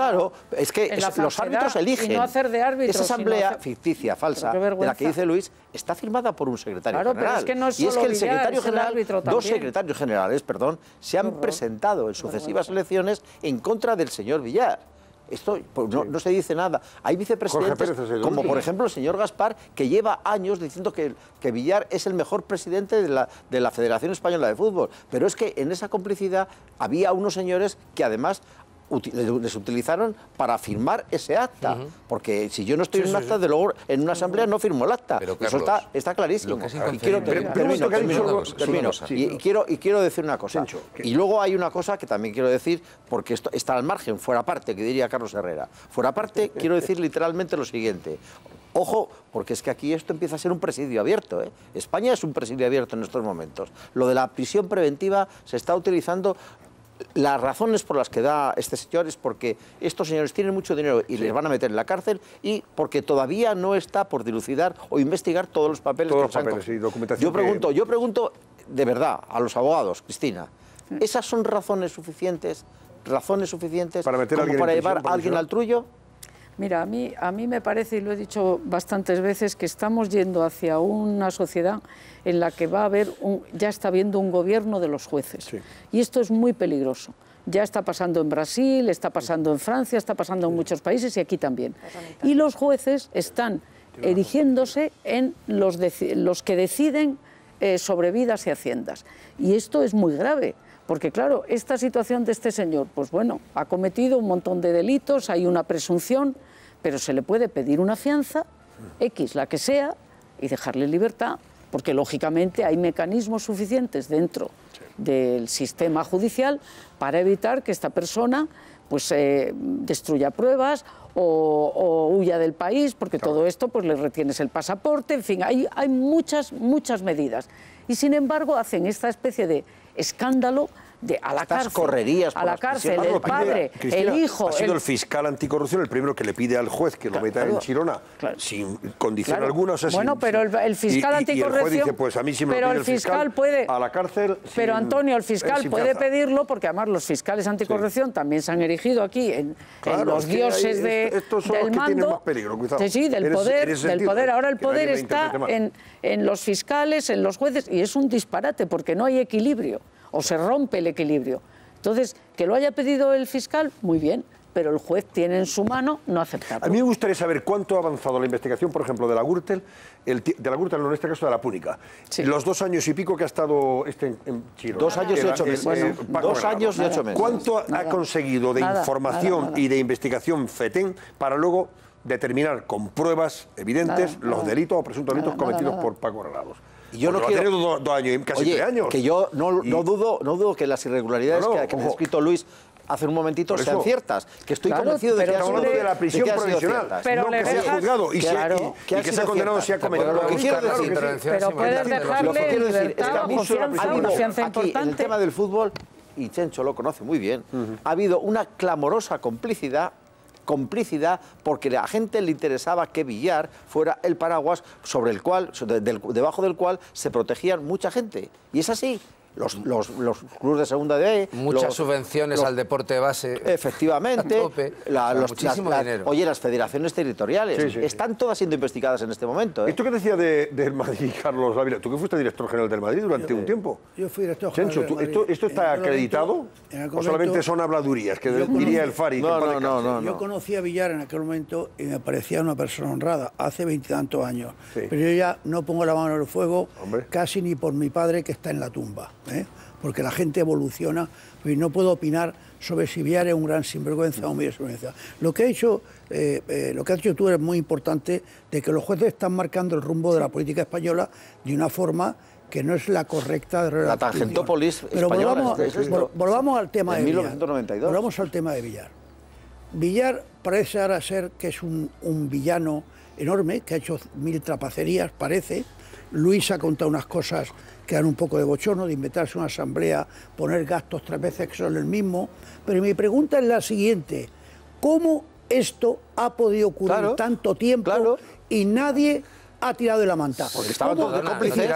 es que los árbitros eligen.
Y no hacer de árbitros,
esa asamblea ficticia, falsa, de la que dice Luis, está firmada por un secretario general.
Pero es que no es solo
y es que el
Villar,
secretario general,
árbitro
dos secretarios generales, se han presentado en sucesivas elecciones en contra del señor Villar. Esto no se dice nada. Hay vicepresidentes, como por ejemplo el señor Gaspar, que lleva años diciendo que Villar es el mejor presidente de la Federación Española de Fútbol. Pero es que en esa complicidad había unos señores que además les utilizaron para firmar ese acta, porque si yo no estoy en un acta, de luego en una asamblea no firmo el acta. Pero, Carlos, eso está clarísimo. Y quiero decir una cosa. Y luego hay una cosa que también quiero decir, porque esto está al margen, fuera parte, que diría Carlos Herrera. Fuera parte, quiero decir literalmente lo siguiente. Ojo, porque es que aquí esto empieza a ser un presidio abierto, España es un presidio abierto en estos momentos. Lo de la prisión preventiva se está utilizando. Las razones por las que da este señor es porque estos señores tienen mucho dinero y les van a meter en la cárcel, y porque todavía no está por dilucidar o investigar todos los papeles que han cogido. Yo pregunto de verdad a los abogados, Cristina, ¿esas son razones suficientes para llevar a alguien al trullo?
Mira, a mí me parece, y lo he dicho bastantes veces, que estamos yendo hacia una sociedad en la que va a haber ya está habiendo un gobierno de los jueces. Sí. Y esto es muy peligroso. Ya está pasando en Brasil, está pasando en Francia, está pasando en muchos países y aquí también. Y los jueces están erigiéndose en los que deciden sobre vidas y haciendas. Y esto es muy grave. Porque claro, esta situación de este señor, pues bueno, ha cometido un montón de delitos, hay una presunción, pero se le puede pedir una fianza, X, la que sea, y dejarle en libertad, porque lógicamente hay mecanismos suficientes dentro del sistema judicial para evitar que esta persona pues destruya pruebas o huya del país, porque todo esto pues le retienes el pasaporte, en fin, hay muchas medidas. Y sin embargo hacen esta especie de escándalo a la cárcel,
correrías
a la cárcel, el padre, el hijo.
Ha sido el fiscal anticorrupción el primero que le pide al juez que lo meta en Chirona sin condición alguna. O sea,
bueno, pero el fiscal anticorrupción.
Y el juez dice, pues a mí sí me lo pide el fiscal puede, a la cárcel.
Pero Antonio, el fiscal puede pedirlo porque además los fiscales anticorrupción también se han erigido aquí en los dioses del mando. Sí, del poder. Ahora el poder está en los fiscales, en los jueces, y es un disparate porque no hay equilibrio. O se rompe el equilibrio. Entonces, que lo haya pedido el fiscal, muy bien, pero el juez tiene en su mano no aceptarlo.
A mí me gustaría saber cuánto ha avanzado la investigación, por ejemplo, de la Gürtel, no, en este caso de la Púnica. Sí. Los 2 años y pico que ha estado en Chirona.
2 años y 8 meses. Bueno, 2 años y 8 meses.
¿Cuánto ha conseguido de información y de investigación FETEN para luego determinar con pruebas evidentes los delitos o presuntos delitos cometidos por Paco Granados?
Y yo no quiero
2 años, casi 3 años.
Que yo no dudo que las irregularidades que ha descrito Luis hace un momentito sean ciertas, que estoy convencido de que
estamos hablando de la prisión provisional,
pero
no que se ha juzgado y que se ha condenado si ha cometido.
Lo que quiero decir,
pero puedes dejarle libertad, confianza importante.
En el tema del fútbol, y Chencho lo conoce muy bien, ha habido una clamorosa complicidad porque a la gente le interesaba que Villar fuera el paraguas sobre el cual, debajo del cual se protegían mucha gente. Y es así. Los clubes de segunda D,
muchas subvenciones al deporte de base,
efectivamente,
muchísimo dinero.
Oye, las federaciones territoriales están todas siendo investigadas en este momento.
¿Esto qué decía del Madrid, Carlos Ávila? ¿Tú que fuiste director general del Madrid durante un tiempo?
Yo fui director general del Madrid.
¿Esto está acreditado? ¿O solamente son habladurías, que diría el Fari?
No.
Yo conocí a Villar en aquel momento y me parecía una persona honrada, hace 20 y tantos años. Sí. Pero yo ya no pongo la mano en el fuego casi ni por mi padre que está en la tumba. Porque la gente evoluciona y no puedo opinar sobre si Villar es un gran sinvergüenza o muy sinvergüenza. Lo que has dicho tú es muy importante, de que los jueces están marcando el rumbo de la política española de una forma que no es la correcta de
la Targentópolis
española. Pero volvamos al tema de
1992.
Villar. Volvamos al tema de Villar. Villar parece ahora ser que es un villano enorme, que ha hecho 1000 trapacerías, parece. Luis ha contado unas cosas que dan un poco de bochorno, de inventarse una asamblea, poner gastos 3 veces que son el mismo. Pero mi pregunta es la siguiente: ¿cómo esto ha podido ocurrir tanto tiempo y nadie ha tirado de la manta?
Porque estaban todos cómplices.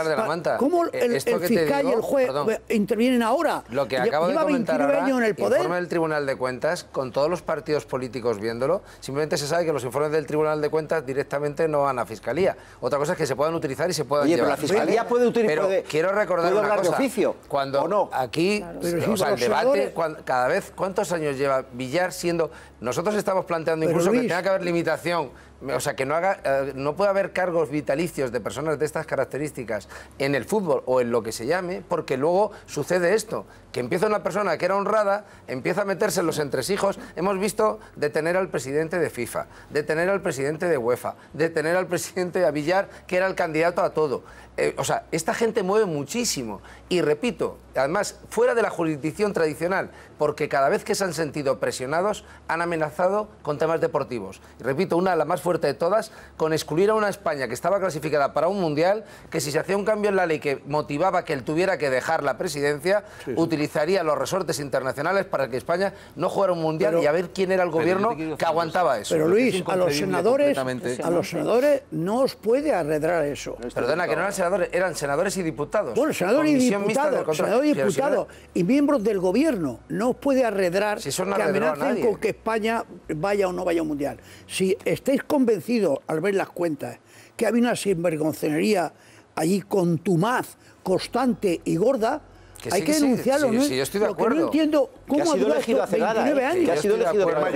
¿Cómo el fiscal y el juez intervienen ahora?
Lo que acabo de comentar ahora,
años en el poder.
Informe del Tribunal de Cuentas, con todos los partidos políticos viéndolo, simplemente se sabe que los informes del Tribunal de Cuentas directamente no van a Fiscalía. Otra cosa es que se puedan utilizar y se puedan llevar.
Pero la Fiscalía puede utilizar...
Pero quiero recordar una cosa.
Oficio,
cuando
¿o no?
Aquí, el debate, cada vez, ¿cuántos años lleva Villar siendo...? Nosotros estamos planteando incluso que tenga que haber limitación, o sea, que no puede haber cargos vitalicios de personas de estas características en el fútbol o en lo que se llame, porque luego sucede esto, que empieza una persona que era honrada, empieza a meterse en los entresijos. Hemos visto detener al presidente de FIFA, detener al presidente de UEFA, detener al presidente de Villar, que era el candidato a todo. O sea, esta gente mueve muchísimo. Y repito, además, fuera de la jurisdicción tradicional, porque cada vez que se han sentido presionados, han amenazado con temas deportivos. Y repito, una de las más fuertes de todas, con excluir a una España que estaba clasificada para un mundial, que si se hacía un cambio en la ley que motivaba que él tuviera que dejar la presidencia, utilizaría los resortes internacionales para que España no jugara un mundial y a ver quién era el gobierno que aguantaba eso.
Pero Luis, a los senadores no os puede arredrar eso.
Perdona, que no eran senadores, eran senadores y diputados.
Bueno, senadores y
Comisión mixta del
diputados,
control.
senadores y
Pero si no-
diputados y miembros del gobierno. No os puede arredrar
Si eso no
que
arredró a
amenacen
nadie.
con que España vaya o no vaya a un mundial. Si estáis convencidos al ver las cuentas que había una sinvergonzonería allí contumaz, constante y gorda,
Que
hay
sí,
que
sí,
denunciarlo.
sí,
¿no?
sí, yo estoy de
Lo que no
acuerdo.
entiendo
Que
cómo
ha sido
dura
elegido
esto
hace nada,
29
que
años.
ha sido elegido
pero,
por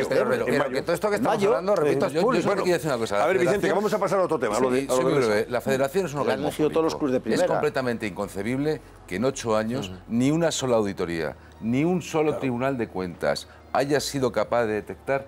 pero, que todo esto que estamos
mayo,
hablando, repito, es
Yo
público.
solo quería decir una cosa.
A ver, Vicente, que vamos a pasar a otro tema. a lo de- a lo
Soy muy
de-
breve. La federación es un
Le han
organismo
elegido todos los
público.
clubes de primera.
Es completamente inconcebible que en 8 años ni una sola auditoría, ni un solo tribunal de cuentas haya sido capaz de detectar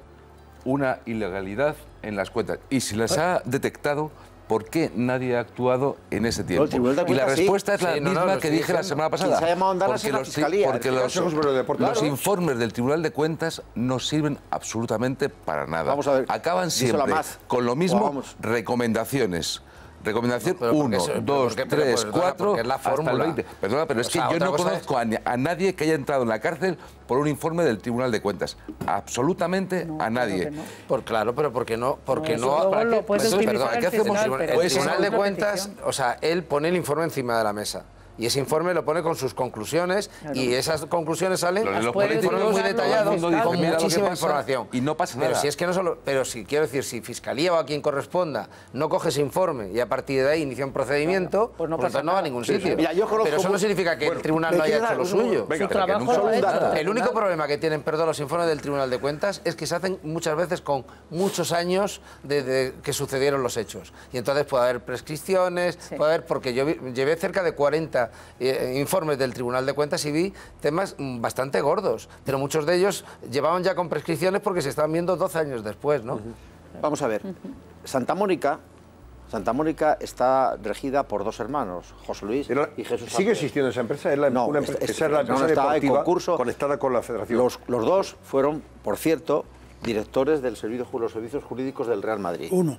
una ilegalidad en las cuentas. Y si las ha detectado, ¿por qué nadie ha actuado en ese tiempo?
el Tribunal de
Y la
Cuentas sí.
respuesta es la
Sí, no,
misma
lo
que
estoy
dije la
diciendo.
semana pasada.
Quien se ha llamado a andarlas es la Fiscalía,
porque
el
los,
Consejo Superior de Deportes.
los
Claro.
informes del Tribunal de Cuentas no sirven absolutamente para nada.
Vamos a ver,
Acaban
díselo a
siempre
más.
con lo mismo,
Vamos.
recomendaciones. Recomendación
No, pero porque
1,
eso- pero
2,
porque- pero
3,
perdona,
4,
porque es la
hasta el
fórmula.
20. Perdona, pero es
O
que
sea,
yo
otra
no
cosa
conozco a nadie que haya entrado en la cárcel por un informe del Tribunal de Cuentas. Absolutamente a nadie.
claro que no.
Claro, pero porque no... Porque
eso
no
luego
¿para
lo
qué?
puede
Entonces,
utilizar
perdón,
el
¿qué hacemos?
fiscal, pero
El
eso es
Tribunal de
otra
Cuentas,
petición.
o sea, él pone el informe encima de la mesa. Y ese informe lo pone con sus conclusiones y esas conclusiones salen
Los
con
políticos,
informes muy
todo el
detallados,
mundo dice,
con
mira lo que
muchísima
pasa,
información.
y no pasa
Pero
nada.
si es que no solo, pero si quiero decir, si Fiscalía o a quien corresponda no coge ese informe y a partir de ahí inicia un procedimiento,
pues no
pues
pasa
entonces no va a
nada.
ningún
Sí,
sitio.
sí. Mira, yo conozco
pero eso no significa que el tribunal no haya hecho lo suyo.
Venga,
Su trabajo
nunca
lo ha
un
hecho.
dato.
El único problema que tienen, perdón, los informes del Tribunal de Cuentas es que se hacen muchas veces con muchos años de que sucedieron los hechos. Y entonces puede haber prescripciones, puede haber, porque yo llevé cerca de 40 informes del Tribunal de Cuentas y vi temas bastante gordos, pero muchos de ellos llevaban ya con prescripciones porque se estaban viendo 12 años después, ¿no?
Vamos a ver. Santa Mónica está regida por dos hermanos, José Luis y Jesús
¿Sigue
Ángel.
existiendo esa empresa? Esa es la empresa
no está en
deportiva
concurso.
conectada con la federación.
Los dos fueron, por cierto, directores del los servicios jurídicos del Real Madrid.
Uno.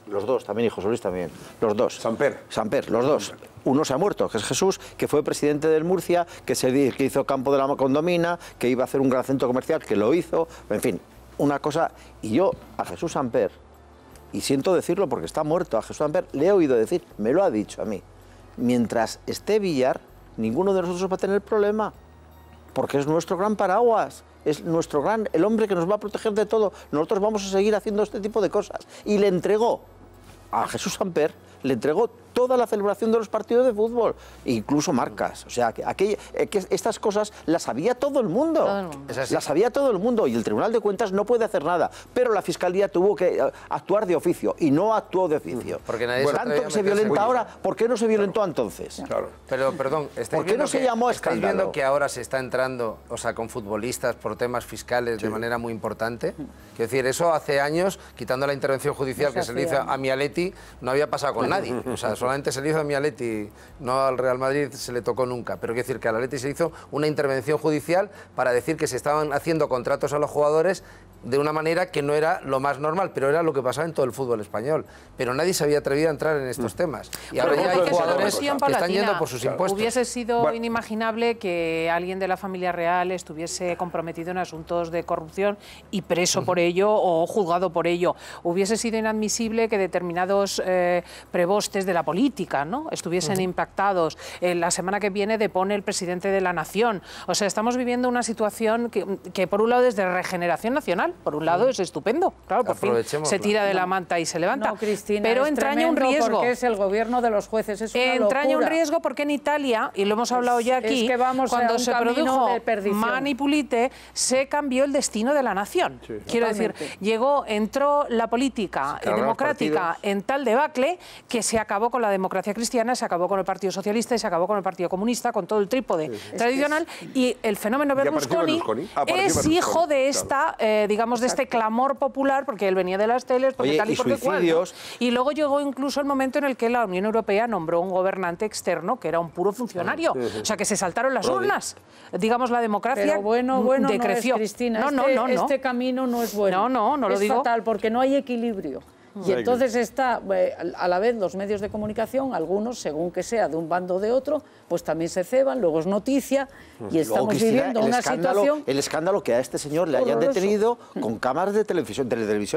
Los dos también, y José Luis también. Los dos.
Samper,
los dos. Uno se ha muerto, que es Jesús, que fue presidente del Murcia, que hizo Campo de la Condomina, que iba a hacer un gran centro comercial, que lo hizo. En fin, una cosa. Y yo a Jesús Samper, y siento decirlo porque está muerto, a Jesús Samper le he oído decir, me lo ha dicho a mí, mientras esté Villar, ninguno de nosotros va a tener problema, porque es nuestro gran paraguas. Es el hombre que nos va a proteger de todo. Nosotros vamos a seguir haciendo este tipo de cosas. Y le entregó a Jesús Samper, le entregó toda la celebración de los partidos de fútbol, incluso marcas. O sea, que estas cosas las sabía todo el mundo.
Todo el mundo.
Es así.
Las sabía todo el mundo y el Tribunal de Cuentas no puede hacer nada. Pero la Fiscalía tuvo que actuar de oficio y no actuó de oficio.
Porque nadie se
tanto
atrevía a
que se
meterse.
violenta ahora, ¿por qué no se violentó entonces?
claro.
Pero, perdón,
¿Por qué no se llamó
estáis
escándalo?
viendo que ahora se está entrando, o sea, con futbolistas por temas fiscales de manera muy importante? Quiero decir, eso hace años, quitando la intervención judicial que se le hizo a Mialetti, no había pasado con nadie. O sea, solamente se le hizo a Mialetti, no al Real Madrid se le tocó nunca. Pero quiero decir que al Atleti se hizo una intervención judicial para decir que se estaban haciendo contratos a los jugadores de una manera que no era lo más normal, pero era lo que pasaba en todo el fútbol español. Pero nadie se había atrevido a entrar en estos temas. Y ahora
Pero
ya hay
hay que ser
jugadores
cuestión
que están
paulatina.
yendo por sus impuestos.
Hubiese sido
Bueno.
inimaginable que alguien de la familia real estuviese comprometido en asuntos de corrupción y preso por ello o juzgado por ello. Hubiese sido inadmisible que determinados prebostes de la política, ¿no?, estuviesen impactados. La semana que viene depone el presidente de la Nación. O sea, estamos viviendo una situación que por un lado es de regeneración nacional, por un lado es estupendo. Claro, por fin
Aprovechémosla.
se tira de la manta y se levanta.
No, Cristina,
pero
es
entraña un
tremendo
riesgo.
porque es el gobierno de los jueces, es una
Entraña un
locura.
riesgo porque en Italia, y lo hemos hablado ya
Es
aquí,
que vamos a
cuando
un
se
camino
produjo
de perdición.
Mani Pulite, se cambió el destino de la nación. Quiero decir, entró la política
cargaron
democrática
partidos.
en tal debacle que se acabó con la democracia cristiana, se acabó con el Partido Socialista y se acabó con el Partido Comunista, con todo el trípode tradicional. Y el fenómeno
apareció
Berlusconi
Apareció
es
Berlusconi,
hijo de esta, digamos, de este clamor popular, porque él venía de las teles, porque
Oye,
tal y
y
porque cual, ¿no?
suicidios.
Y luego llegó incluso el momento en el que la Unión Europea nombró un gobernante externo que era un puro funcionario. O sea, que se saltaron las urnas. Digamos, la democracia
Pero bueno,
decreció.
no es, Cristina.
No,
Este camino no es bueno.
No lo
es
digo.
fatal porque no hay equilibrio. Y entonces está, a la vez, los medios de comunicación, algunos, según que sea de un bando o de otro, pues también se ceban, luego es noticia, y estamos viviendo una situación...
El escándalo que a este señor le hayan detenido con cámaras de televisión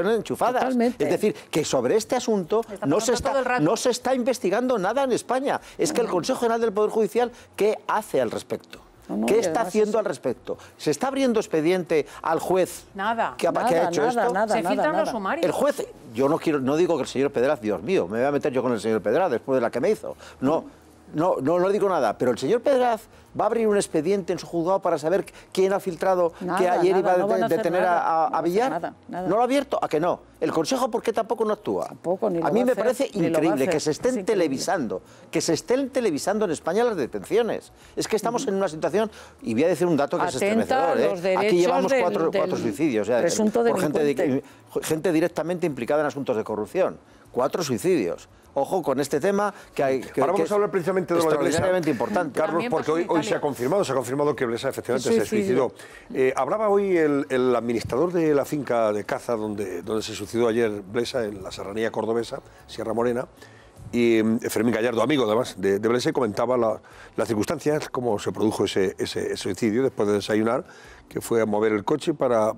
enchufadas.
Totalmente.
Es decir, que sobre este asunto no se está investigando nada en España. Es que el Consejo General del Poder Judicial, ¿qué hace al respecto? ¿Qué está haciendo al respecto? ¿Se está abriendo expediente al juez
nada,
que ha hecho esto?
Se filtran los sumarios.
El juez, yo no digo que el señor Pedraz, Dios mío, me voy a meter yo con el señor Pedraz después de la que me hizo. No digo nada, pero el señor Pedraz va a abrir un expediente en su juzgado para saber quién ha filtrado que ayer iba a detener a Villar. ¿No lo ha abierto? ¿A que no? ¿El Consejo por qué tampoco no actúa?
Tampoco, ni lo
a mí
va
me
a hacer,
parece
ni lo va a
increíble
hacer.
que se estén televisando, en España las detenciones. Es que estamos en una situación, y voy a decir un dato que es estremecedor. Aquí llevamos cuatro suicidios por gente directamente implicada en asuntos de corrupción. 4 suicidios. Ojo con este tema
Ahora vamos a hablar precisamente de lo de Blesa.
Extraordinariamente importante.
Carlos, porque hoy se ha confirmado que Blesa efectivamente se suicidó. Hablaba hoy el administrador de la finca de caza donde se suicidó ayer Blesa, en la serranía cordobesa, Sierra Morena, y Fermín Gallardo, amigo además de Blesa, y comentaba las circunstancias, cómo se produjo ese suicidio después de desayunar, que fue a mover el coche para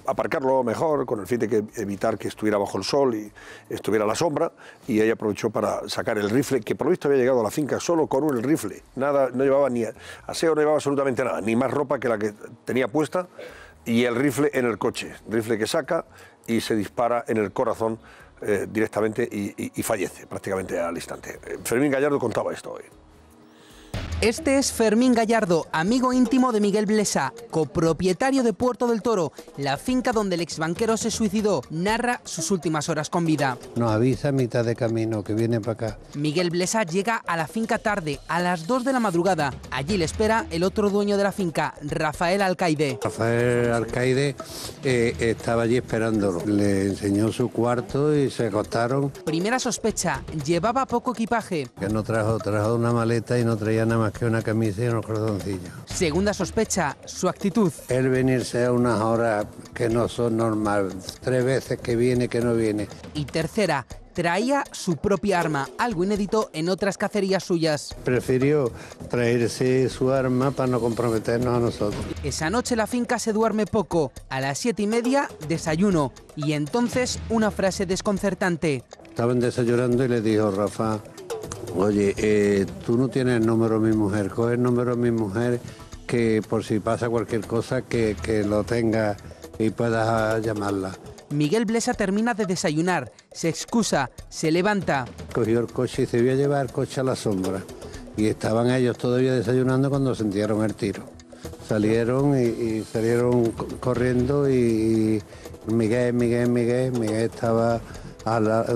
aparcarlo mejor, con el fin de evitar que estuviera bajo el sol y estuviera a la sombra, y ella aprovechó para sacar el rifle, que por lo visto había llegado a la finca solo con un rifle, nada, no llevaba ni aseo, no llevaba absolutamente nada, ni más ropa que la que tenía puesta, y el rifle en el coche, rifle que saca y se dispara en el corazón directamente y fallece prácticamente al instante. Fermín Gallardo contaba esto hoy.
Este es Fermín Gallardo, amigo íntimo de Miguel Blesa, copropietario de Puerto del Toro, la finca donde el exbanquero se suicidó. Narra sus últimas horas con vida.
Nos avisa a mitad de camino que viene para acá.
Miguel Blesa llega a la finca tarde, a las 2 de la madrugada. Allí le espera el otro dueño de la finca, Rafael Alcaide.
Rafael Alcaide estaba allí esperándolo. Le enseñó su cuarto y se acostaron.
Primera sospecha, llevaba poco equipaje.
Que no trajo una maleta y no traía nada más que una camisa y unos calzoncillos.
Segunda sospecha, su actitud.
Él venirse a unas horas que no son normales, 3 veces que viene, que no viene.
Y tercera, traía su propia arma, algo inédito en otras cacerías suyas.
Prefirió traerse su arma para no comprometernos a nosotros.
Esa noche la finca se duerme poco. A las 7:30, desayuno. Y entonces una frase desconcertante.
Estaban desayunando y le dijo Rafa: oye, tú no tienes el número de mi mujer, coge el número de mi mujer, que por si pasa cualquier cosa que lo tenga y puedas llamarla.
Miguel Blesa termina de desayunar, se excusa, se levanta.
Cogió el coche y se iba a llevar el coche a la sombra. Y estaban ellos todavía desayunando cuando sintieron el tiro. Salieron y salieron corriendo y Miguel estaba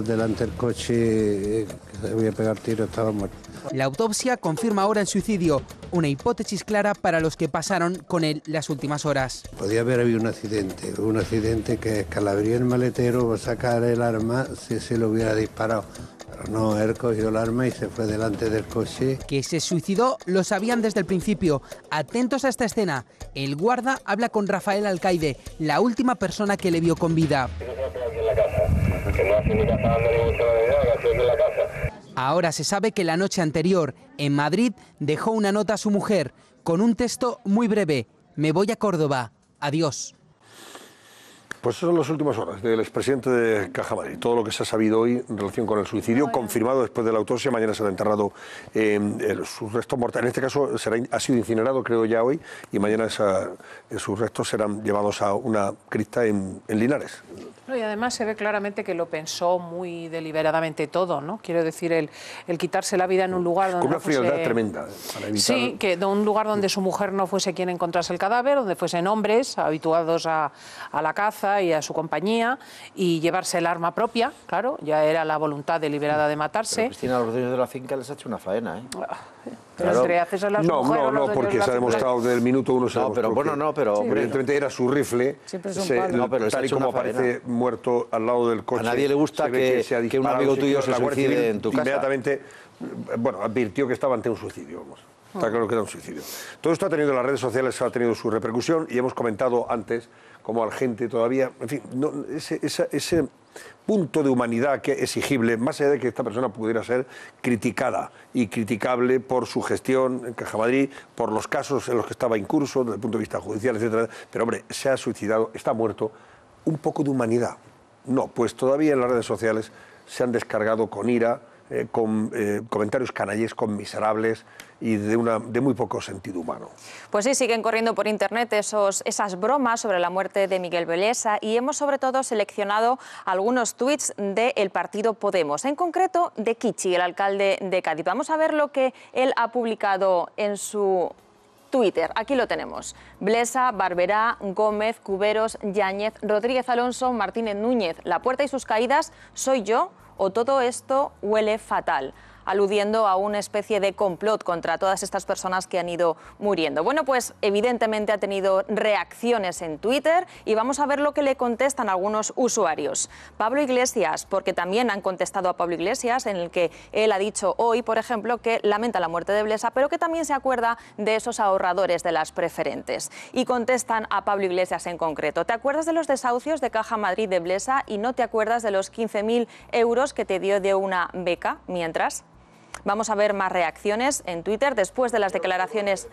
delante del coche, que se había pegado el tiro, estaba muerto.
La autopsia confirma ahora el suicidio, una hipótesis clara para los que pasaron con él las últimas horas.
Podía haber habido un accidente que abrió el maletero para sacar el arma si se lo hubiera disparado. Pero no, él cogió el arma y se fue delante del coche.
Que se suicidó lo sabían desde el principio. Atentos a esta escena. El guarda habla con Rafael Alcaide, la última persona que le vio con vida. Ahora se sabe que la noche anterior, en Madrid, dejó una nota a su mujer, con un texto muy breve: me voy a Córdoba, adiós.
Pues esas son las últimas horas del expresidente de Caja Madrid. Todo lo que se ha sabido hoy en relación con el suicidio, confirmado después de la autopsia. Mañana será enterrado sus restos mortales. En este caso ha sido incinerado, creo, ya hoy, y mañana sus restos serán llevados a una cripta en Linares.
No, y además se ve claramente que lo pensó muy deliberadamente todo, ¿no? Quiero decir, el quitarse la vida en un lugar donde
con una frialdad tremenda. Para evitar...
Sí, que de un lugar donde su mujer no fuese quien encontrase el cadáver, donde fuesen hombres habituados a la caza y a su compañía, y llevarse el arma propia, claro, ya era la voluntad deliberada de matarse.
Pero, Cristina, a los dueños de la finca les ha hecho una faena, ¿eh?
Claro.
No, porque se ha demostrado desde el minuto uno.
Pero
evidentemente era su rifle, tal y como aparece muerto al lado del coche.
A nadie le gusta que un amigo tuyo se suicide en tu casa.
Inmediatamente, advirtió que estaba ante un suicidio, vamos. Está claro que era un suicidio. Todo esto ha tenido en las redes sociales, ha tenido su repercusión y hemos comentado antes cómo a la gente todavía, en fin, no, ese punto de humanidad que es exigible, más allá de que esta persona pudiera ser criticada y criticable por su gestión en Caja Madrid, por los casos en los que estaba incurso desde el punto de vista judicial, etcétera. Pero hombre, se ha suicidado, está muerto. Un poco de humanidad. No, pues todavía en las redes sociales se han descargado con ira, con comentarios canallescos, miserables y de muy poco sentido humano.
Pues sí, siguen corriendo por internet esas bromas sobre la muerte de Miguel Blesa y hemos sobre todo seleccionado algunos tuits del partido Podemos, en concreto de Kichi, el alcalde de Cádiz. Vamos a ver lo que él ha publicado en su Twitter. Aquí lo tenemos. Blesa, Barberá, Gómez, Cuberos, Yáñez, Rodríguez Alonso, Martínez Núñez. La puerta y sus caídas, ¿soy yo o todo esto huele fatal? Aludiendo a una especie de complot contra todas estas personas que han ido muriendo. Bueno, pues evidentemente ha tenido reacciones en Twitter y vamos a ver lo que le contestan algunos usuarios. Pablo Iglesias, porque también han contestado a Pablo Iglesias, en el que él ha dicho hoy, por ejemplo, que lamenta la muerte de Blesa, pero que también se acuerda de esos ahorradores de las preferentes. Y contestan a Pablo Iglesias en concreto. ¿Te acuerdas de los desahucios de Caja Madrid de Blesa y no te acuerdas de los 15.000 euros que te dio de una beca mientras? Vamos a ver más reacciones en Twitter después de las declaraciones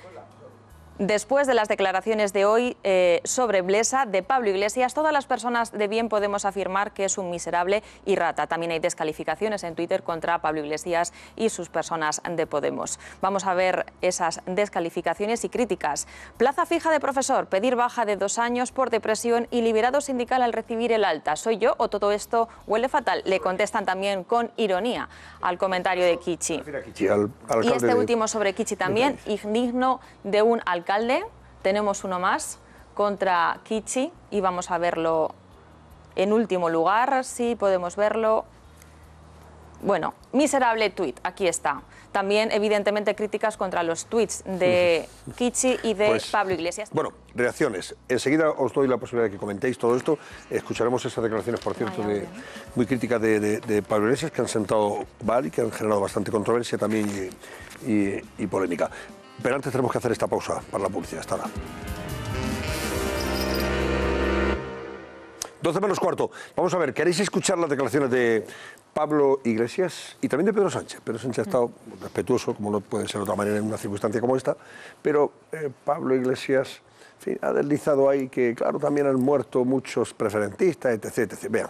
de hoy sobre Blesa de Pablo Iglesias. Todas las personas de bien podemos afirmar que es un miserable y rata. También hay descalificaciones en Twitter contra Pablo Iglesias y sus personas de Podemos. Vamos a ver esas descalificaciones y críticas. Plaza fija de profesor, pedir baja de 2 años por depresión y liberado sindical al recibir el alta. ¿Soy yo o todo esto huele fatal? Le contestan también con ironía al comentario de Kichi. Y este último sobre Kichi también, indigno de un alcalde. Tenemos uno más contra Kichi y vamos a verlo en último lugar, si podemos verlo. Bueno, miserable tuit, aquí está. También, evidentemente, críticas contra los tuits de Kichi y de Pablo Iglesias.
Bueno, reacciones. Enseguida os doy la posibilidad de que comentéis todo esto. Escucharemos esas declaraciones, por cierto, muy críticas de Pablo Iglesias, que han sentado mal y que han generado bastante controversia también y polémica. Pero antes tenemos que hacer esta pausa para la publicidad. Hasta ahora. 12 menos cuarto. Vamos a ver, ¿queréis escuchar las declaraciones de Pablo Iglesias y también de Pedro Sánchez? Pedro Sánchez ha estado respetuoso, como no puede ser de otra manera en una circunstancia como esta, pero Pablo Iglesias, en fin, ha deslizado ahí que, claro, también han muerto muchos preferentistas, etc. Vean.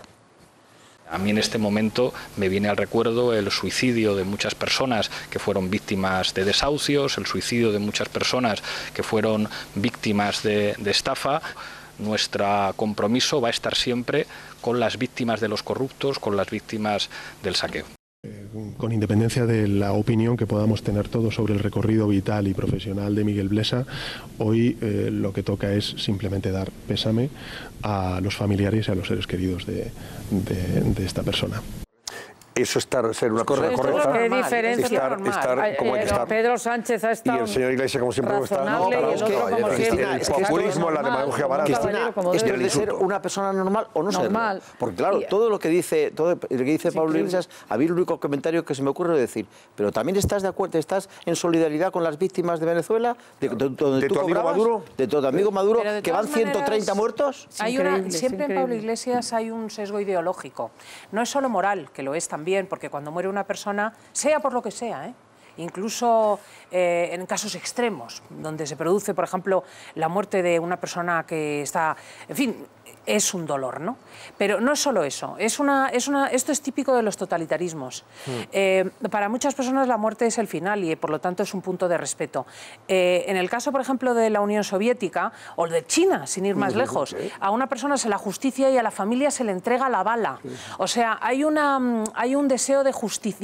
A mí en este momento me viene al recuerdo el suicidio de muchas personas que fueron víctimas de desahucios, el suicidio de muchas personas que fueron víctimas de estafa. Nuestro compromiso va a estar siempre con las víctimas de los corruptos, con las víctimas del saqueo.
Con independencia de la opinión que podamos tener todos sobre el recorrido vital y profesional de Miguel Blesa, hoy lo que toca es simplemente dar pésame a los familiares y a los seres queridos de esta persona.
Eso es ser una cosa correcta.
Es diferente,
estar como hay que estar.
Pedro Sánchez ha estado.
Y el señor Iglesias, como siempre, está.
No, pero es que
el populismo, la demagogia barata.
Cristina, esto es de ser una persona normal o no serlo. Porque claro, todo lo que dice Pablo Iglesias, a mí el único comentario que se me ocurre es decir, pero también estás de acuerdo, estás en solidaridad con las víctimas de Venezuela, de tu amigo Maduro, de tu amigo Maduro, que van 130 muertos.
Siempre en Pablo Iglesias hay un sesgo ideológico. No es solo moral, que lo es también, porque cuando muere una persona, sea por lo que sea, incluso en casos extremos, donde se produce, por ejemplo, la muerte de una persona que está, en fin, es un dolor, ¿no? Pero no es solo eso, esto es típico de los totalitarismos. Para muchas personas la muerte es el final y por lo tanto es un punto de respeto. En el caso, por ejemplo, de la Unión Soviética o de China, sin ir más lejos, a una persona se la justicia y a la familia se le entrega la bala. O sea, hay un deseo de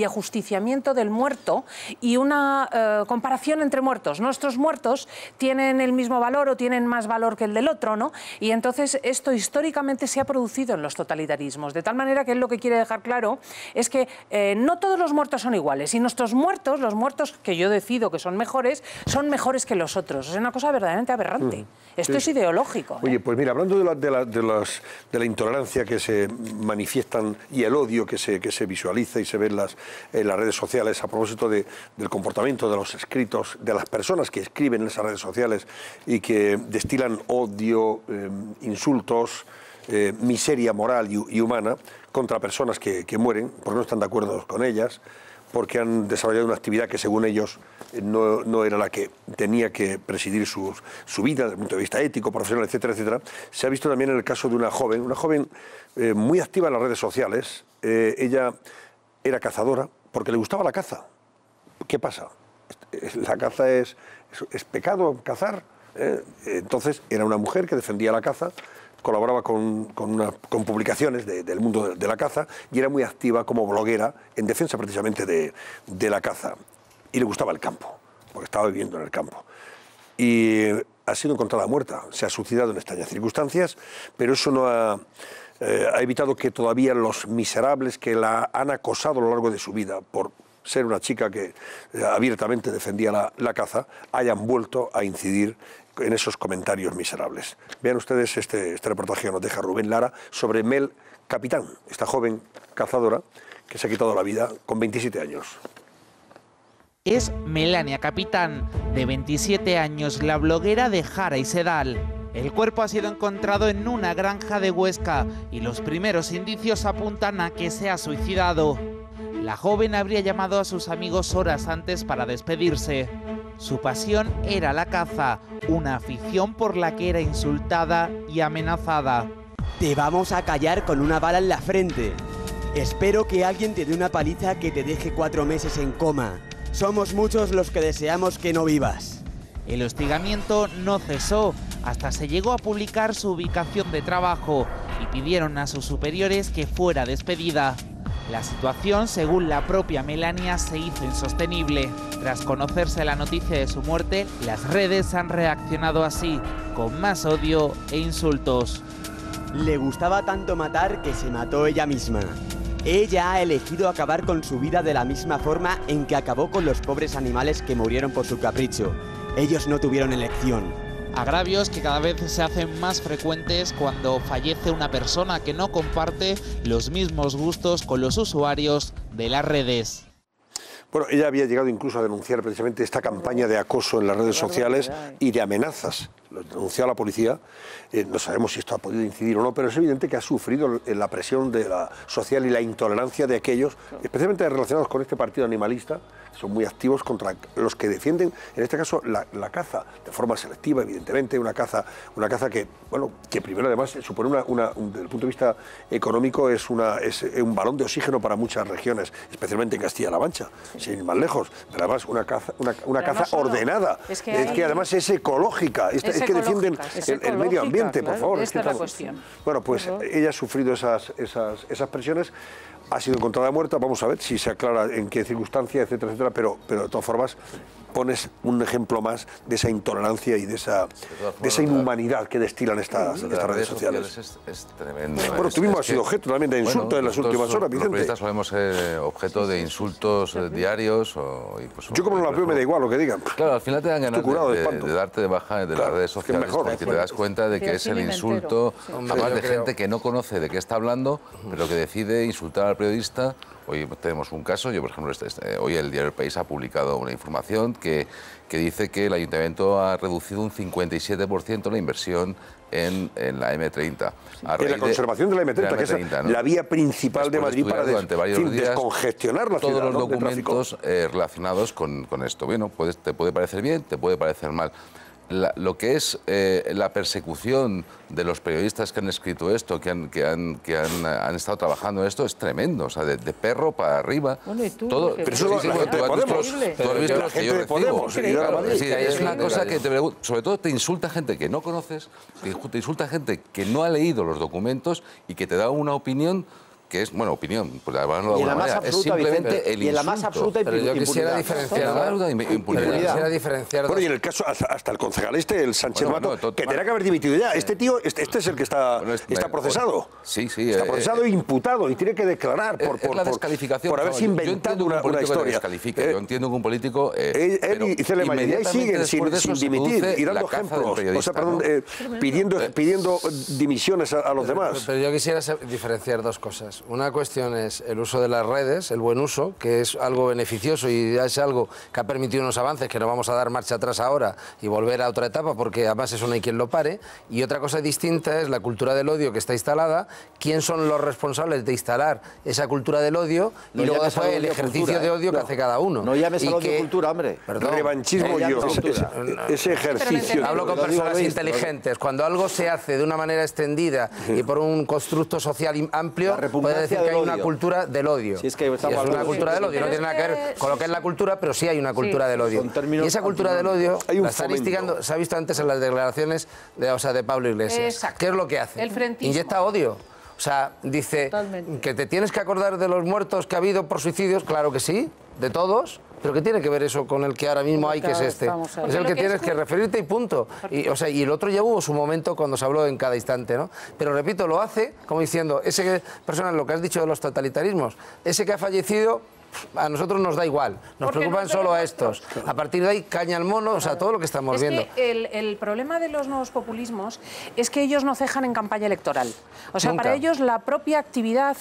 ajusticiamiento del muerto y una comparación entre muertos. Nuestros muertos tienen el mismo valor o tienen más valor que el del otro, ¿no? Y entonces esto esto históricamente se ha producido en los totalitarismos, de tal manera que él lo que quiere dejar claro es que no todos los muertos son iguales, y nuestros muertos, los muertos que yo decido que son mejores que los otros. Es una cosa verdaderamente aberrante. Esto es ideológico.
Oye, pues mira, hablando de la intolerancia que se manifiestan y el odio que se visualiza y se ve en las redes sociales, a propósito del comportamiento de los escritos, de las personas que escriben en esas redes sociales y que destilan odio, insultos, miseria moral y humana contra personas que mueren porque no están de acuerdo con ellas, porque han desarrollado una actividad que según ellos no era la que tenía que presidir su vida desde el punto de vista ético, profesional, etcétera, etcétera. Se ha visto también en el caso de una joven muy activa en las redes sociales. Ella era cazadora porque le gustaba la caza. ¿Qué pasa? La caza es pecado, cazar. Entonces era una mujer que defendía la caza, colaboraba con publicaciones del mundo de la caza y era muy activa como bloguera en defensa precisamente de la caza. Y le gustaba el campo, porque estaba viviendo en el campo. Y ha sido encontrada muerta, se ha suicidado en extrañas circunstancias, pero eso no ha evitado que todavía los miserables que la han acosado a lo largo de su vida por ser una chica que abiertamente defendía la caza, hayan vuelto a incidir en esos comentarios miserables. Vean ustedes este reportaje que nos deja Rubén Lara sobre Mel Capitán, esta joven cazadora que se ha quitado la vida con 27 años.
Es Melania Capitán, de 27 años, la bloguera de Jara y Sedal. El cuerpo ha sido encontrado en una granja de Huesca y los primeros indicios apuntan a que se ha suicidado. La joven habría llamado a sus amigos horas antes para despedirse. Su pasión era la caza, una afición por la que era insultada y amenazada.
Te vamos a callar con una bala en la frente. Espero que alguien te dé una paliza que te deje 4 meses en coma. Somos muchos los que deseamos que no vivas.
El hostigamiento no cesó, hasta se llegó a publicar su ubicación de trabajo y pidieron a sus superiores que fuera despedida. La situación, según la propia Melania, se hizo insostenible. Tras conocerse la noticia de su muerte, las redes han reaccionado así, con más odio e insultos.
Le gustaba tanto matar que se mató ella misma. Ella ha elegido acabar con su vida de la misma forma en que acabó con los pobres animales que murieron por su capricho. Ellos no tuvieron elección.
Agravios que cada vez se hacen más frecuentes cuando fallece una persona que no comparte los mismos gustos con los usuarios de las redes.
Bueno, ella había llegado incluso a denunciar precisamente esta campaña de acoso en las redes sociales y de amenazas. Lo denunció a la policía. No sabemos si esto ha podido incidir o no, pero es evidente que ha sufrido la presión de la social y la intolerancia de aquellos, especialmente relacionados con este partido animalista, son muy activos contra los que defienden, en este caso, la caza, de forma selectiva, evidentemente, una caza que, bueno, que primero además supone desde el punto de vista económico es un balón de oxígeno para muchas regiones, especialmente en Castilla-La Mancha, sin ir más lejos, pero además una caza no solo ordenada, es que además es ecológica, es que defienden el medio ambiente, claro, por favor.
Esta es la cuestión.
Bueno, pues ella ha sufrido esas presiones, ha sido encontrada muerta, vamos a ver si se aclara en qué circunstancia, etcétera, etcétera, pero de todas formas pones un ejemplo más de esa intolerancia y de esa inhumanidad que destilan estas redes sociales.
Es tremendo.
Bueno, tú mismo has sido objeto también de insultos en las últimas horas, Vicente.
Los periodistas solemos ser objeto de insultos diarios.
Yo como no la veo me da igual lo que digan.
Claro, al final te dan ganas de darte de baja de las redes sociales, porque te das cuenta de que es el insulto, además de gente que no conoce de qué está hablando, pero que decide insultar al periodista. Hoy tenemos un caso, yo por ejemplo, hoy el diario El País ha publicado una información que dice que el Ayuntamiento ha reducido un 57% la inversión en la M30.
En la conservación de la M30, que es la vía principal de Madrid para descongestionar la ciudad.
Todos los documentos relacionados con esto. Bueno, te puede parecer bien, te puede parecer mal. Lo que es la persecución de los periodistas que han escrito esto, que han estado trabajando esto, es tremendo. O sea, de perro para arriba.
Bueno, ¿y tú?
Todo, pero eso
tú has visto la gente de Podemos.
Es una cosa que sobre todo te insulta gente que no conoces, te insulta gente que no ha leído los documentos y que te da una opinión que es, bueno, opinión, pues además
y en la más absoluta, Vicente, y en la más absoluta
impunidad. Pero yo quisiera diferenciar.
Bueno, y en el caso, hasta el concejal el Sánchez Mato, que tendrá que haber dimitido ya. Este tío, este es el que está procesado.
Sí, sí.
Está procesado e imputado y tiene que declarar por
la descalificación.
Por haberse inventado una historia.
Yo entiendo que un político...
él y Cele Mayoría y siguen sin dimitir y dando ejemplos. O sea, perdón, pidiendo dimisiones a los demás.
Pero yo quisiera diferenciar dos cosas. Una cuestión es el uso de las redes, el buen uso, que es algo beneficioso y es algo que ha permitido unos avances que no vamos a dar marcha atrás ahora y volver a otra etapa, porque además eso no hay quien lo pare. Y otra cosa distinta es la cultura del odio que está instalada, quién son los responsables de instalar esa cultura del odio y luego después el ejercicio de odio que hace cada uno.
No llames al odio cultura, hombre.
Perdón. Revanchismo ese ejercicio.
Hablo con personas inteligentes. Cuando algo se hace de una manera extendida y por un constructo social amplio, puede decir que hay una cultura del odio.
Si es que
es una cultura del odio, no tiene nada que ver con lo que es la cultura, pero sí hay una cultura del odio. Y esa cultura del odio la están instigando, se ha visto antes en las declaraciones de Pablo Iglesias.
Exacto.
¿Qué es lo que hace?
El frentismo.
Inyecta odio. O sea, dice que te tienes que acordar de los muertos que ha habido por suicidios, claro que sí, de todos. ¿Pero qué tiene que ver eso con el que ahora mismo hay, que es este? Es el que tienes que referirte y punto. Y el otro ya hubo su momento cuando se habló en cada instante, ¿no? Pero repito, lo hace como diciendo, ese persona, lo que has dicho de los totalitarismos, ese que ha fallecido, a nosotros nos da igual, nos preocupan solo a estos. A partir de ahí, caña al mono, o sea, todo lo que estamos viendo.
Que el problema de los nuevos populismos es que ellos no cejan en campaña electoral. O sea, para ellos la propia actividad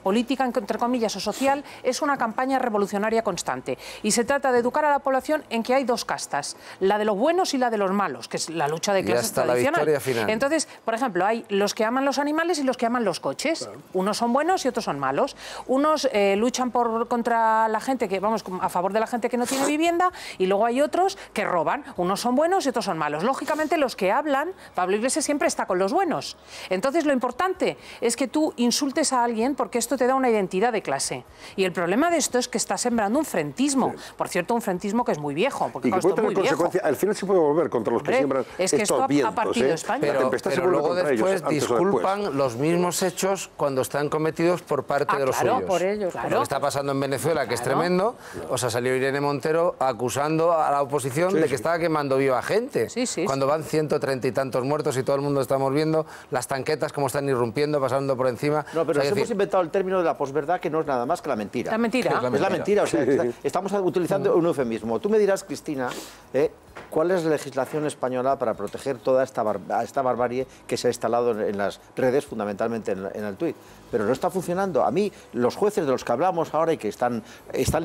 política, entre comillas, o social, es una campaña revolucionaria constante. Y se trata de educar a la población en que hay dos castas, la de los buenos y la de los malos, que es la lucha de clases tradicional.
La victoria final.
Entonces, por ejemplo, hay los que aman los animales y los que aman los coches. Claro. Unos son buenos y otros son malos. Unos luchan contra la gente que, vamos, a favor de la gente que no tiene vivienda, y luego hay otros que roban. Unos son buenos y otros son malos. Lógicamente, los que hablan, Pablo Iglesias siempre está con los buenos. Entonces, lo importante es que tú insultes a alguien porque esto te da una identidad de clase. Y el problema de esto es que está sembrando un frentismo. Sí. Por cierto, un frentismo que es muy viejo. Porque
y que puede tener consecuencias. Al final se puede volver contra los que siembran
es que
estos vientos.
Ha partido España.
Pero luego después disculpan los mismos hechos cuando están cometidos por parte de los suyos.
Por ellos, claro.
Lo que está pasando en Venezuela, que es tremendo, o sea, salió Irene Montero acusando a la oposición de que estaba quemando viva gente. Cuando van 130 y tantos muertos y todo el mundo estamos viendo las tanquetas como están irrumpiendo, pasando por encima.
No, pero nos hemos inventado el término de la posverdad, que no es nada más que la mentira.
La mentira.
Es la mentira, o sea, estamos utilizando un eufemismo. Tú me dirás, Cristina, ¿cuál es la legislación española para proteger toda esta barbarie que se ha instalado en las redes, fundamentalmente en el tuit? Pero no está funcionando. A mí, los jueces de los que hablamos ahora y que están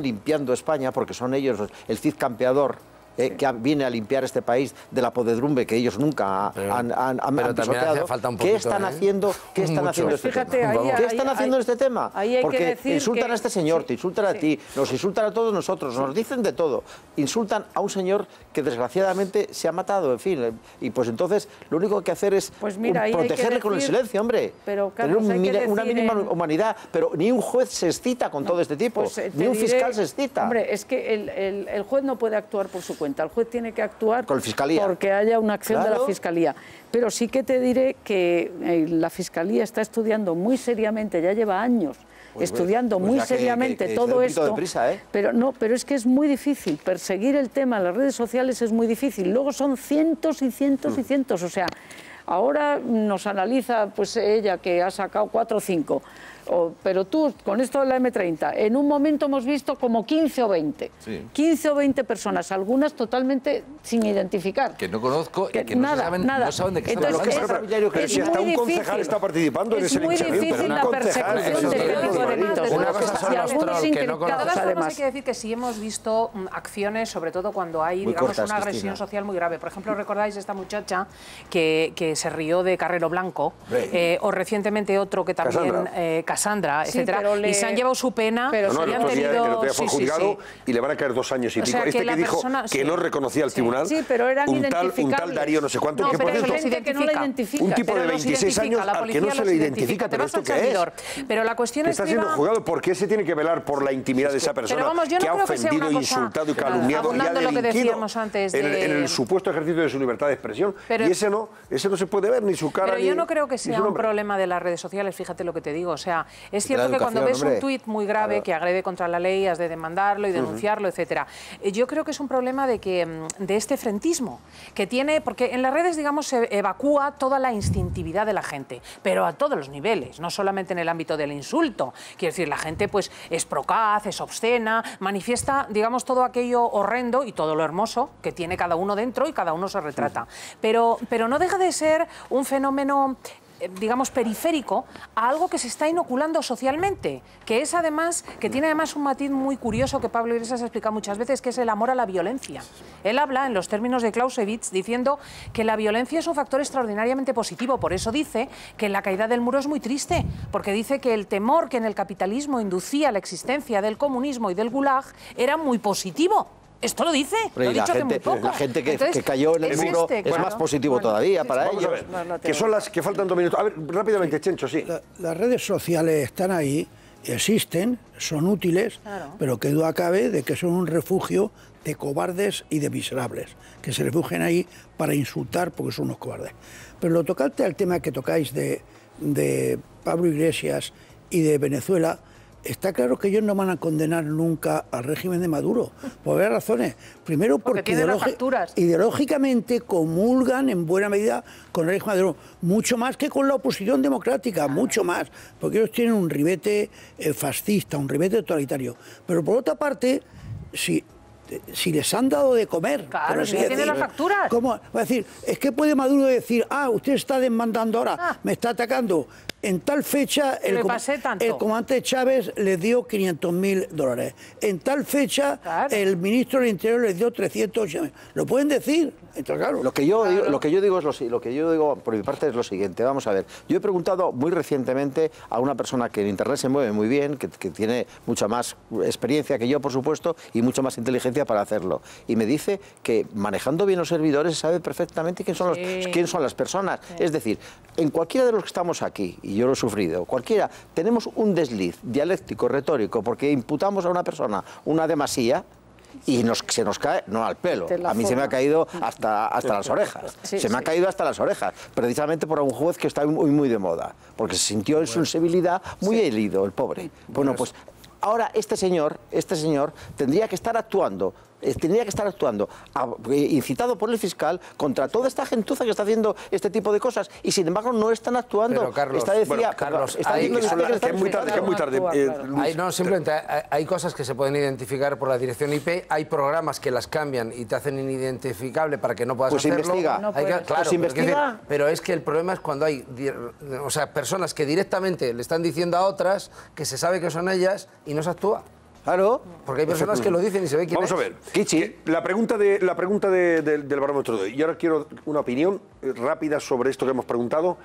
limpiando España, porque son ellos el Cid campeador, que viene a limpiar este país de la podredumbre que ellos nunca han pisoteado. ¿Qué están haciendo? ¿Qué están haciendo este tema? ¿Qué están haciendo en este tema? Porque insultan a este señor, te insultan a ti, nos insultan a todos nosotros, nos dicen de todo. Insultan a un señor que desgraciadamente se ha matado, en fin. Y pues entonces lo único que hay que hacer es protegerle con el silencio, hombre.
Pero, Carlos,
tener una mínima humanidad. Pero ni un juez se excita con todo este tipo, ni un fiscal se excita.
Hombre, es que el juez no puede actuar por su cuenta. El juez tiene que actuar
con la Fiscalía,
porque haya una acción de la Fiscalía. Pero sí que te diré que la Fiscalía está estudiando muy seriamente, ya lleva años estudiando muy seriamente todo esto.
Deprisa,
pero es que es muy difícil. Perseguir el tema en las redes sociales es muy difícil. Luego son cientos y cientos y cientos. O sea, ahora nos analiza pues ella que ha sacado 4 o 5. Pero tú, con esto de la M30, en un momento hemos visto como 15 o 20. 15 o 20 personas, algunas totalmente sin identificar.
Que no conozco y que
nada.
No saben de qué están hablando.
Si hasta un concejal está participando en ese linchamiento.
Es muy difícil la persecución de este tipo de delitos.
Una cosa son los trolls que no conozco.
Además, hay que decir que sí hemos visto acciones, sobre todo cuando hay, digamos, una agresión social muy grave. Por ejemplo, ¿recordáis esta muchacha que se rió de Carrero Blanco? O recientemente otro que también... Cassandra, etcétera, y se han llevado su pena.
Pero fue juzgado y le van a caer 2 años y pico. Este que dijo que no reconocía al tribunal,
pero eran
un tal Darío no sé cuánto,
no,
que por cierto,
un
tipo de 26 años al que no se le identifica, pero ¿esto qué es?
Pero la cuestión es que
está siendo juzgado, ¿por qué se tiene que velar por la intimidad de esa persona que ha ofendido, insultado y calumniado y ha delinquido en el supuesto ejercicio de su libertad de expresión? Y ese no se puede ver ni su cara.
Pero yo no creo que sea un problema de las redes sociales, fíjate lo que te digo, o sea, etcétera. Es cierto que cuando ves un tuit muy grave que agrede contra la ley, has de demandarlo y denunciarlo, etcétera. Yo creo que es un problema de este frentismo que tiene, porque en las redes, digamos, se evacúa toda la instintividad de la gente, pero a todos los niveles, no solamente en el ámbito del insulto. Quiero decir, la gente pues es procaz, es obscena, manifiesta, digamos, todo aquello horrendo y todo lo hermoso que tiene cada uno dentro y cada uno se retrata. Pero no deja de ser un fenómeno, digamos, periférico a algo que se está inoculando socialmente, que es además, que tiene además un matiz muy curioso que Pablo Iglesias ha explicado muchas veces, que es el amor a la violencia. Él habla en los términos de Clausewitz diciendo que la violencia es un factor extraordinariamente positivo, por eso dice que la caída del muro es muy triste, porque dice que el temor que en el capitalismo inducía la existencia del comunismo y del gulag era muy positivo. Esto lo dice, lo he dicho hace muy poco.
La gente que cayó en el muro es más positivo todavía para ellos.
A ver, que son las que faltan 2 minutos. A ver, rápidamente, Chencho, sí.
Las redes sociales están ahí, existen, son útiles, pero que duda cabe de que son un refugio de cobardes y de miserables, que se refugian ahí para insultar porque son unos cobardes. Pero lo tocante al tema que tocáis de Pablo Iglesias y de Venezuela, está claro que ellos no van a condenar nunca al régimen de Maduro, por varias razones. Primero, porque ideológicamente comulgan en buena medida con el régimen de Maduro, mucho más que con la oposición democrática, mucho más, porque ellos tienen un ribete fascista, un ribete totalitario. Pero por otra parte, si les han dado de comer...
Claro, si tienen las facturas.
¿Cómo? Va a decir, es que puede Maduro decir, usted está demandando ahora, me está atacando... En tal fecha, el comandante Chávez les dio $500.000. En tal fecha, el ministro del Interior les dio 300. ¿Lo pueden decir? Claro.
Lo que yo digo por mi parte es lo siguiente. Vamos a ver. Yo he preguntado muy recientemente a una persona que en Internet se mueve muy bien, que tiene mucha más experiencia que yo, por supuesto, y mucha más inteligencia para hacerlo. Y me dice que manejando bien los servidores sabe perfectamente quién son las personas. Es decir, en cualquiera de los que estamos aquí, y yo lo he sufrido, cualquiera, tenemos un desliz dialéctico, retórico, porque imputamos a una persona una demasía y se nos cae, no al pelo, a mí se me ha caído hasta las orejas, se me ha caído hasta las orejas, precisamente por un juez que está muy de moda, porque se sintió en sensibilidad muy herido, el pobre. Bueno, pues ahora este señor tendría que estar actuando, incitado por el fiscal contra toda esta gentuza que está haciendo este tipo de cosas y sin embargo no están actuando.
Pero Carlos,
que es muy tarde.
No, simplemente hay cosas que se pueden identificar por la dirección IP, hay programas que las cambian y te hacen inidentificable para que no puedas hacerlo.
Investiga.
Pero es que el problema es cuando hay personas que directamente le están diciendo a otras que se sabe que son ellas y no se actúa.
Claro,
porque hay personas que lo dicen y se ve quién es.
Vamos a ver, Kichi, la pregunta del barómetro de hoy. Y ahora quiero una opinión rápida sobre esto que hemos preguntado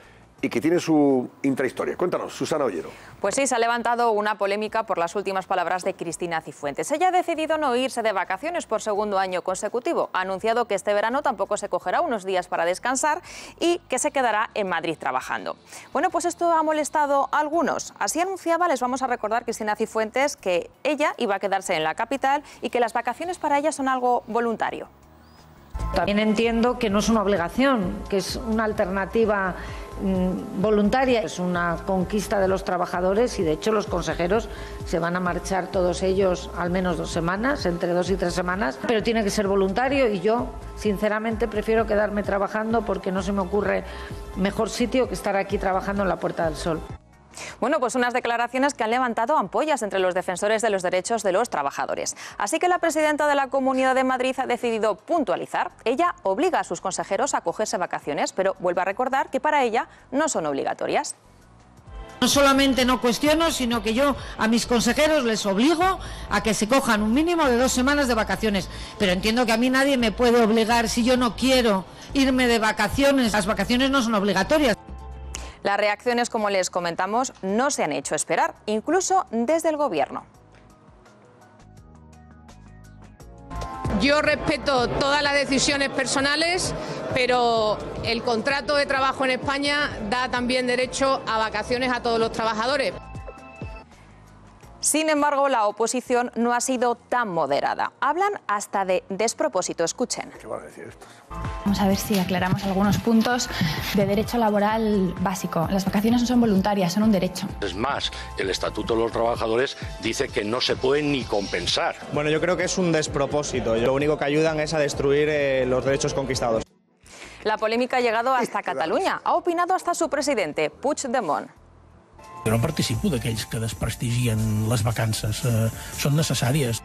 y que tiene su intrahistoria. Cuéntanos, Susana Ollero.
Pues sí, se ha levantado una polémica por las últimas palabras de Cristina Cifuentes. Ella ha decidido no irse de vacaciones por segundo año consecutivo. Ha anunciado que este verano tampoco se cogerá unos días para descansar y que se quedará en Madrid trabajando. Bueno, pues esto ha molestado a algunos. Así anunciaba, les vamos a recordar, Cristina Cifuentes, que ella iba a quedarse en la capital y que las vacaciones para ella son algo voluntario.
También entiendo que no es una obligación, que es una alternativa voluntaria. Es una conquista de los trabajadores y de hecho los consejeros se van a marchar todos ellos al menos 2 semanas, entre 2 y 3 semanas, pero tiene que ser voluntario y yo sinceramente prefiero quedarme trabajando porque no se me ocurre mejor sitio que estar aquí trabajando en la Puerta del Sol.
Bueno, pues unas declaraciones que han levantado ampollas entre los defensores de los derechos de los trabajadores. Así que la presidenta de la Comunidad de Madrid ha decidido puntualizar. Ella obliga a sus consejeros a cogerse vacaciones, pero vuelve a recordar que para ella no son obligatorias.
No solamente no cuestiono, sino que yo a mis consejeros les obligo a que se cojan un mínimo de 2 semanas de vacaciones. Pero entiendo que a mí nadie me puede obligar si yo no quiero irme de vacaciones. Las vacaciones no son obligatorias.
Las reacciones, como les comentamos, no se han hecho esperar, incluso desde el Gobierno.
Yo respeto todas las decisiones personales, pero el contrato de trabajo en España da también derecho a vacaciones a todos los trabajadores.
Sin embargo, la oposición no ha sido tan moderada. Hablan hasta de despropósito. Escuchen.
¿Qué van a decir estos?
Vamos a ver si aclaramos algunos puntos de derecho laboral básico. Las vacaciones no son voluntarias, son un derecho.
Es más, el Estatuto de los Trabajadores dice que no se pueden ni compensar.
Bueno, yo creo que es un despropósito. Lo único que ayudan es a destruir los derechos conquistados.
La polémica ha llegado hasta Cataluña. Ha opinado hasta su presidente, Puigdemont.
Jo no participo d'aquells que desprestigien les vacances. Són necessàries.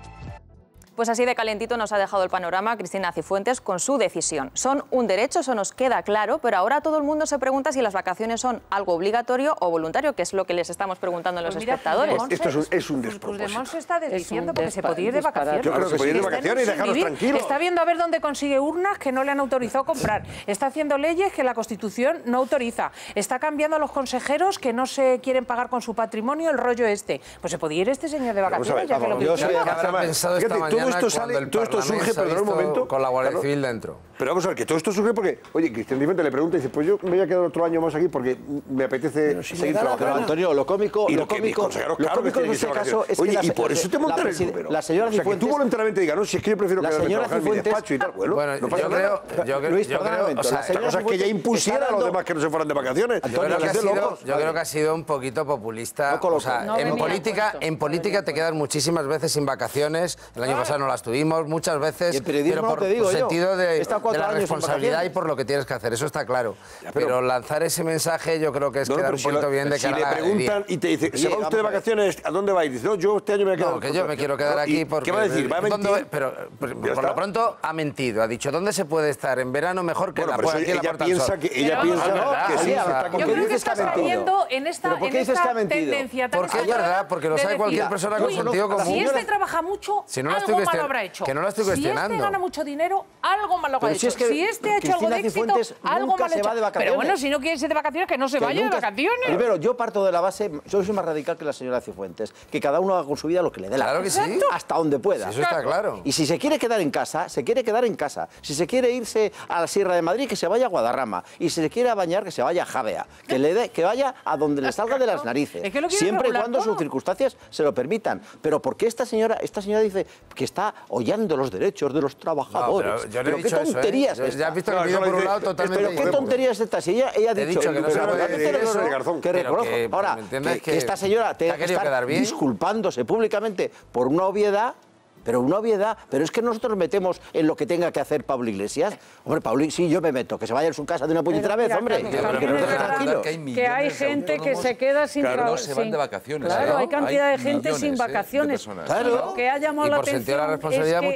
Pues así de calentito nos ha dejado el panorama Cristina Cifuentes con su decisión. Son un derecho, eso nos queda claro, pero ahora todo el mundo se pregunta si las vacaciones son algo obligatorio o voluntario, que es lo que les estamos preguntando a los espectadores.
Esto es un despropósito.
Puigdemont se está desdiciendo porque se podía ir de vacaciones.
Yo creo que se puede ir de vacaciones y dejarlos tranquilos.
Está viendo a ver dónde consigue urnas que no le han autorizado comprar. Está haciendo leyes que la Constitución no autoriza. Está cambiando a los consejeros que no se quieren pagar con su patrimonio el rollo este. Pues se podía ir este señor de vacaciones, ya que lo que quiera.
Todo esto surge, perdón un momento,
con la Guardia Civil dentro.
Pero vamos a ver, que todo esto surge porque, oye, Cristian Cifuentes le pregunta y dice, pues yo me voy a quedar otro año más aquí porque me apetece seguir trabajando.
Pero Antonio, lo cómico
de
este caso es que
oye, y por eso te montan el número.
La señora Cifuentes...
O sea, que tú voluntariamente digas, no, si es que yo prefiero quedarme trabajar en mi despacho y tal. Bueno, no pasa nada.
Luis,
o sea, la cosa es que ya impusiera a los demás que no se fueran de vacaciones.
Yo creo que ha sido un poquito populista. O sea, en política te quedas muchísimas veces sin vacaciones. El año pasado no las tuvimos, muchas veces, pero por sentido de la responsabilidad y por lo que tienes que hacer, eso está claro. Pero lanzar ese mensaje yo creo que es quedar un poquito bien de cara a la
Si le preguntan y te dice, ¿se va usted de vacaciones? ¿A dónde va a ir? Dice, no, yo este año me voy a quedar.
No, que yo me quiero quedar aquí porque...
¿Qué va a decir? ¿Va a mentir?
Pero por lo pronto ha mentido, ha dicho, ¿dónde se puede estar? En verano mejor que en la Puerta del Sol.
Ella piensa que sí,
yo creo que estás cayendo en esta tendencia.
¿Por qué es verdad? Porque lo sabe cualquier persona con sentido común.
Si este trabaja mucho, algo malo habrá hecho.
Que no lo estoy cuestionando.
Si este gana mucho dinero, algo malo habrá hecho. Si este ha hecho algo de éxito, algo malo ha hecho. Pero bueno, si no quiere irse de vacaciones, que no se vaya de vacaciones.
Primero, yo parto de la base, yo soy más radical que la señora Cifuentes, que cada uno haga con su vida lo que le dé la gana.
Claro que sí.
Hasta donde pueda.
Eso está claro.
Y si se quiere quedar en casa, se quiere quedar en casa. Si se quiere irse a la Sierra de Madrid, que se vaya a Guadarrama. Y si se quiere bañar, que se vaya a Javea. Que vaya a donde le salga de las narices. Siempre y cuando sus circunstancias se lo permitan. Pero ¿por qué esta señora dice que está hollando los derechos de los trabajadores?
Pero yo no he
dicho
eso,
tonterías
¿eh? Ya has visto el vídeo por un lado totalmente.
Pero qué tonterías estas. Si ella ha dicho
que no se puede
que reconozco. Ahora, que esta señora tenga que estar disculpándose públicamente por una obviedad. Pero es que nosotros metemos en lo que tenga que hacer Pablo Iglesias. Hombre, Pablo, sí, yo me meto, que se vaya en su casa de una puñetera vez, hombre.
Que nos deje tranquilos. Que hay gente que se queda sin trabajo.
No se van de vacaciones.
Claro, hay cantidad de gente sin vacaciones.
Claro.
Lo que ha llamado la atención es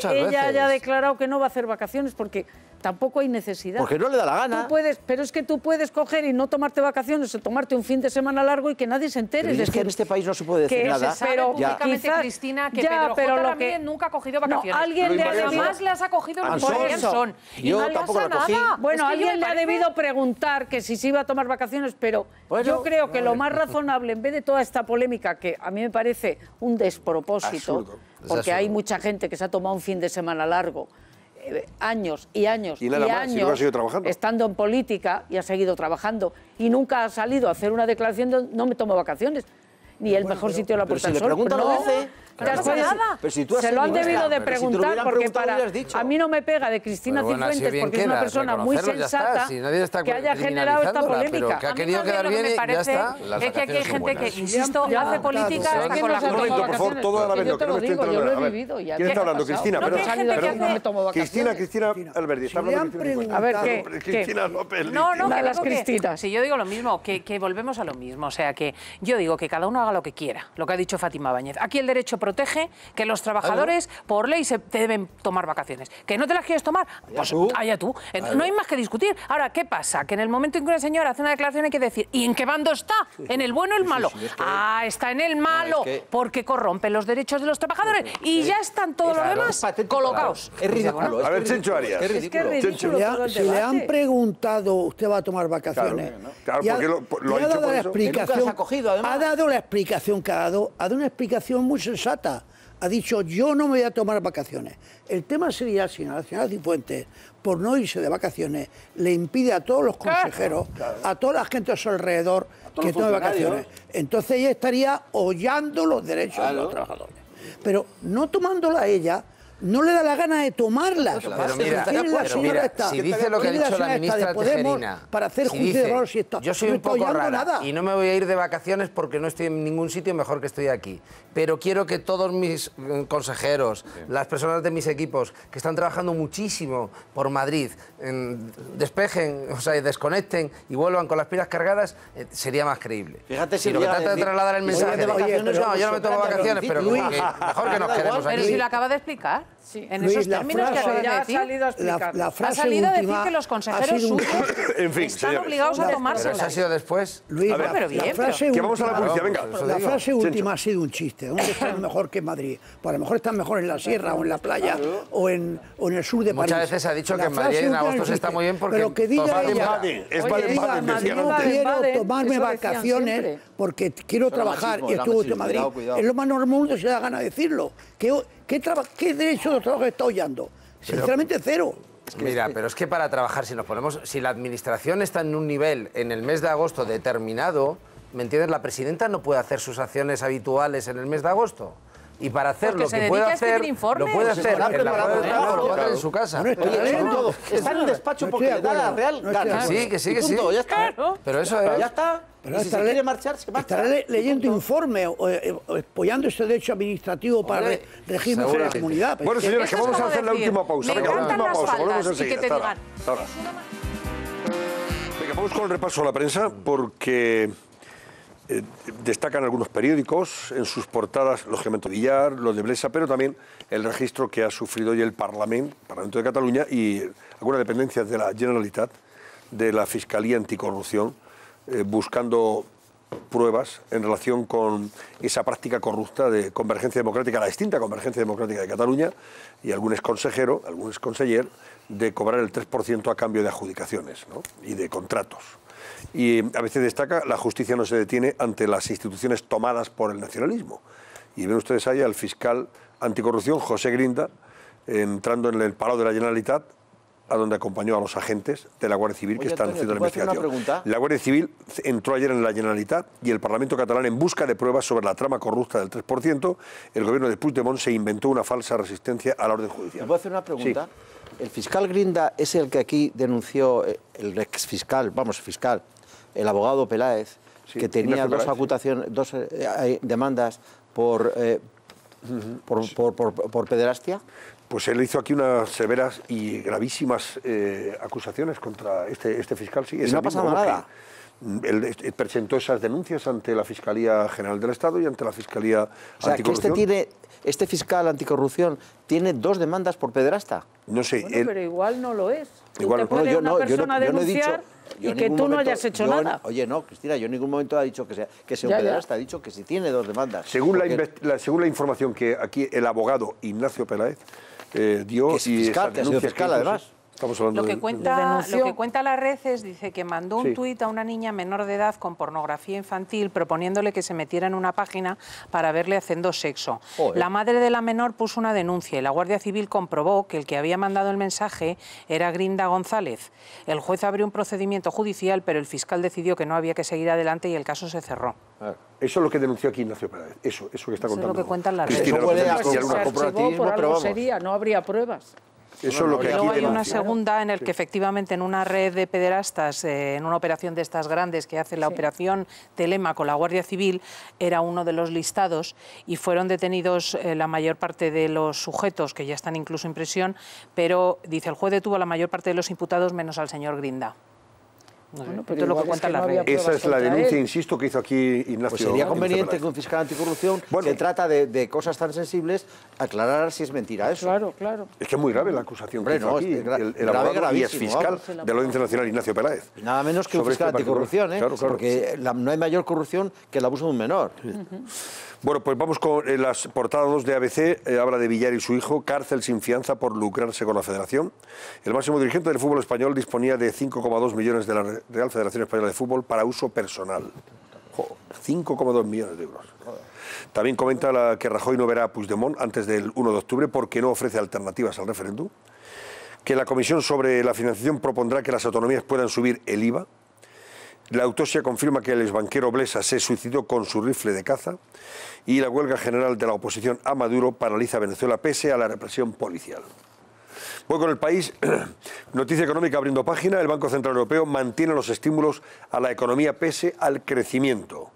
que ella haya declarado que no va a hacer vacaciones porque tampoco hay necesidad.
Porque no le da la gana.
Pero es que tú puedes coger y no tomarte vacaciones o tomarte un fin de semana largo y que nadie se entere.
Es que en este país no se puede decir nada.
Se sabe públicamente, Cristina, que Pedro J. también nunca ha cogido vacaciones.
No, alguien le ha
jamás las ha cogido en son. Y
yo
no
tampoco la cogí.
Bueno, alguien le ha debido preguntar que si se iba a tomar vacaciones, pero yo creo que lo más razonable, en vez de toda esta polémica, que a mí me parece un despropósito, porque hay mucha gente que se ha tomado un fin de semana largo, años y años y años estando en política y ha seguido trabajando y nunca ha salido a hacer una declaración de no me tomo vacaciones. Ni el mejor sitio de la Puerta del Sol. Se lo han debido de preguntar porque a mí no me pega de Cristina Cifuentes porque es una persona muy sensata que haya generado esta polémica.
Que ha querido quedar bien y ya está.
Es que aquí hay gente que, insisto, hace política hasta con la
por favor, todo a la vez.
Yo te lo digo, yo lo he vivido.
¿Quién está hablando? Cristina, Cristina Alberdi. Está hablando Cristina.
A ver, ¿qué?
Cristina López.
No,
que las Cristinas.
Si yo digo lo mismo, que volvemos a lo mismo. O sea, que yo digo que cada uno haga lo que quiera, lo que ha dicho Fátima Báñez. Aquí el derecho protege que los trabajadores por ley se deben tomar vacaciones. ¿Que no te las quieres tomar? Pues allá tú. No hay más que discutir. Ahora, ¿qué pasa? Que en el momento en que una señora hace una declaración hay que decir, ¿y en qué bando está? ¿En el bueno o el malo? Está en el malo, porque corrompe los derechos de los trabajadores y ya están todos los demás colocados.
Es ridículo.
A ver, Chencho Arias.
Es que es ridículo.
Si le han preguntado, ¿usted va a tomar vacaciones?
Claro, porque lo ha hecho por eso.
Ha dado la explicación que ha dado una explicación muy sensata. ha dicho yo no me voy a tomar vacaciones. El tema sería si la señora Cifuentes, por no irse de vacaciones, le impide a todos los consejeros, a toda la gente a su alrededor, que tome vacaciones. Entonces ella estaría hollando los derechos de los trabajadores. Pero no tomándola ella, no le da la gana de tomarlas.
Pero mira, si dice lo que ha dicho la ministra Tejerina,
para hacer
si
juicio de
dice,
valor, si esto,
yo soy
no
un poco
estoy hollando
rara
nada.
y no me voy a ir de vacaciones porque no estoy en ningún sitio mejor que estoy aquí. Pero quiero que todos mis consejeros, las personas de mis equipos que están trabajando muchísimo por Madrid, despejen, o sea, desconecten y vuelvan con las pilas cargadas, sería más creíble.
Fíjate
si lo que trata de trasladar el mensaje no, yo no me tomo vacaciones, pero mejor que nos quedemos aquí.
Pero si lo acaba de explicar. Sí, en
Luis,
esos términos que acaba de decir.
Ha salido a explicar.
La frase
ha salido a decir
última
que los consejeros suyos
en fin,
están
señores.
obligados a tomárselas.
Pero eso ha sido después.
Luis,
la
frase
que vamos a la policía, venga.
La frase última ha sido un chiste. ¿Dónde están mejor que en Madrid? Pues a lo mejor están mejor en la sierra o en la playa o en el sur de París.
Muchas veces se ha dicho que en Madrid en agosto se está muy bien porque...
Pero que diga ella,
es Baden-Baden, decía
no
antes.
quiero tomarme vacaciones porque quiero trabajar y estuve en Madrid. Es lo más normal que se da gana de decirlo. ¿Qué derecho de trabajo está hollando? Sinceramente, cero.
Mira, pero es que para trabajar, si la administración está en un nivel en el mes de agosto determinado, ¿me entiendes? La presidenta no puede hacer sus acciones habituales en el mes de agosto. Y para hacer lo que puede hacer, lo puede hacer en su casa.
Está en el despacho porque le da la real gana.
Que sí.
Ya está.
Pero eso es...
Ya está.
Pero
si se quiere marchar, se marcha.
Estará leyendo informe apoyando este derecho administrativo para regirnos en la comunidad.
Bueno, señores, que vamos a hacer la última pausa.
Me encantan las faldas y que te digan.
Venga, vamos con el repaso a la prensa porque destacan algunos periódicos en sus portadas, lógicamente Villar, los de Blesa, pero también el registro que ha sufrido hoy el Parlamento de Cataluña y algunas dependencias de la Generalitat, de la Fiscalía Anticorrupción, buscando pruebas en relación con esa práctica corrupta de Convergencia Democrática, la extinta Convergencia Democrática de Cataluña y algunos consejeros, algunos conseller, de cobrar el 3% a cambio de adjudicaciones, ¿no? Y de contratos. Y a veces destaca, la justicia no se detiene ante las instituciones tomadas por el nacionalismo. Y ven ustedes ahí al fiscal anticorrupción, José Grinda, entrando en el Palau de la Generalitat, a donde acompañó a los agentes de la Guardia Civil que están haciendo la investigación. La Guardia Civil entró ayer en la Generalitat y el Parlamento catalán, en busca de pruebas sobre la trama corrupta del 3%, el gobierno de Puigdemont se inventó una falsa resistencia a la orden judicial.
¿Me puedo hacer una pregunta?
Sí.
El fiscal Grinda es el que aquí denunció, el exfiscal, el abogado Peláez, sí, que tenía dos demandas por pederastia.
Pues él hizo aquí unas severas y gravísimas acusaciones contra este fiscal. Sí,
y no ha pasado nada.
Él presentó esas denuncias ante la Fiscalía General del Estado y ante la Fiscalía Anticorrupción.
Que este fiscal anticorrupción tiene dos demandas por pederasta.
No sé.
Bueno, pero igual no lo es.
Igual,
te puede una persona denunciar y que tú no hayas hecho nada.
Oye, no, Cristina, yo en ningún momento he dicho que sea un pederasta, he dicho que sí tiene dos demandas.
Según la información que aquí el abogado Ignacio Peláez dio...
Que es fiscal, que ha sido fiscal además.
Lo que cuenta la red es, dice que mandó un tuit a una niña menor de edad con pornografía infantil proponiéndole que se metiera en una página para verle haciendo sexo. La madre de la menor puso una denuncia y la Guardia Civil comprobó que el que había mandado el mensaje era Grinda González. El juez abrió un procedimiento judicial, pero el fiscal decidió que no había que seguir adelante y el caso se cerró.
Eso es lo que denunció aquí Ignacio Peláez. Eso que está contando.
Eso es lo que cuentan las redes.
Eso puede por algo sería, no habría pruebas.
Eso es lo que
luego hay una segunda en el que efectivamente en una red de pederastas, en una operación de estas grandes que hace la operación Telema con la Guardia Civil, era uno de los listados y fueron detenidos la mayor parte de los sujetos, que ya están incluso en prisión, pero dice el juez detuvo a la mayor parte de los imputados menos al señor Grinda.
Bueno, pero es lo que cuenta la red.
Esa es la denuncia, insisto, que hizo aquí Ignacio.
Pues sería conveniente que un fiscal anticorrupción se trata de cosas tan sensibles, aclarar si es mentira eso.
Claro.
Es que es muy grave la acusación que hizo aquí el abogado y exfiscal de la Audiencia Nacional, Ignacio Peláez.
Y nada menos que un fiscal anticorrupción, porque no hay mayor corrupción que el abuso de un menor.
Bueno, pues vamos con las portadas 2 de ABC. Habla de Villar y su hijo, cárcel sin fianza por lucrarse con la Federación. El máximo dirigente del fútbol español disponía de 5,2 millones de la Real Federación Española de Fútbol para uso personal. 5,2 millones de euros. También comenta que Rajoy no verá a Puigdemont antes del 1 de octubre porque no ofrece alternativas al referéndum, que la Comisión sobre la Financiación propondrá que las autonomías puedan subir el IVA. La autopsia confirma que el exbanquero Blesa se suicidó con su rifle de caza y la huelga general de la oposición a Maduro paraliza a Venezuela pese a la represión policial. Voy con El País. Noticia económica abriendo página. El Banco Central Europeo mantiene los estímulos a la economía pese al crecimiento.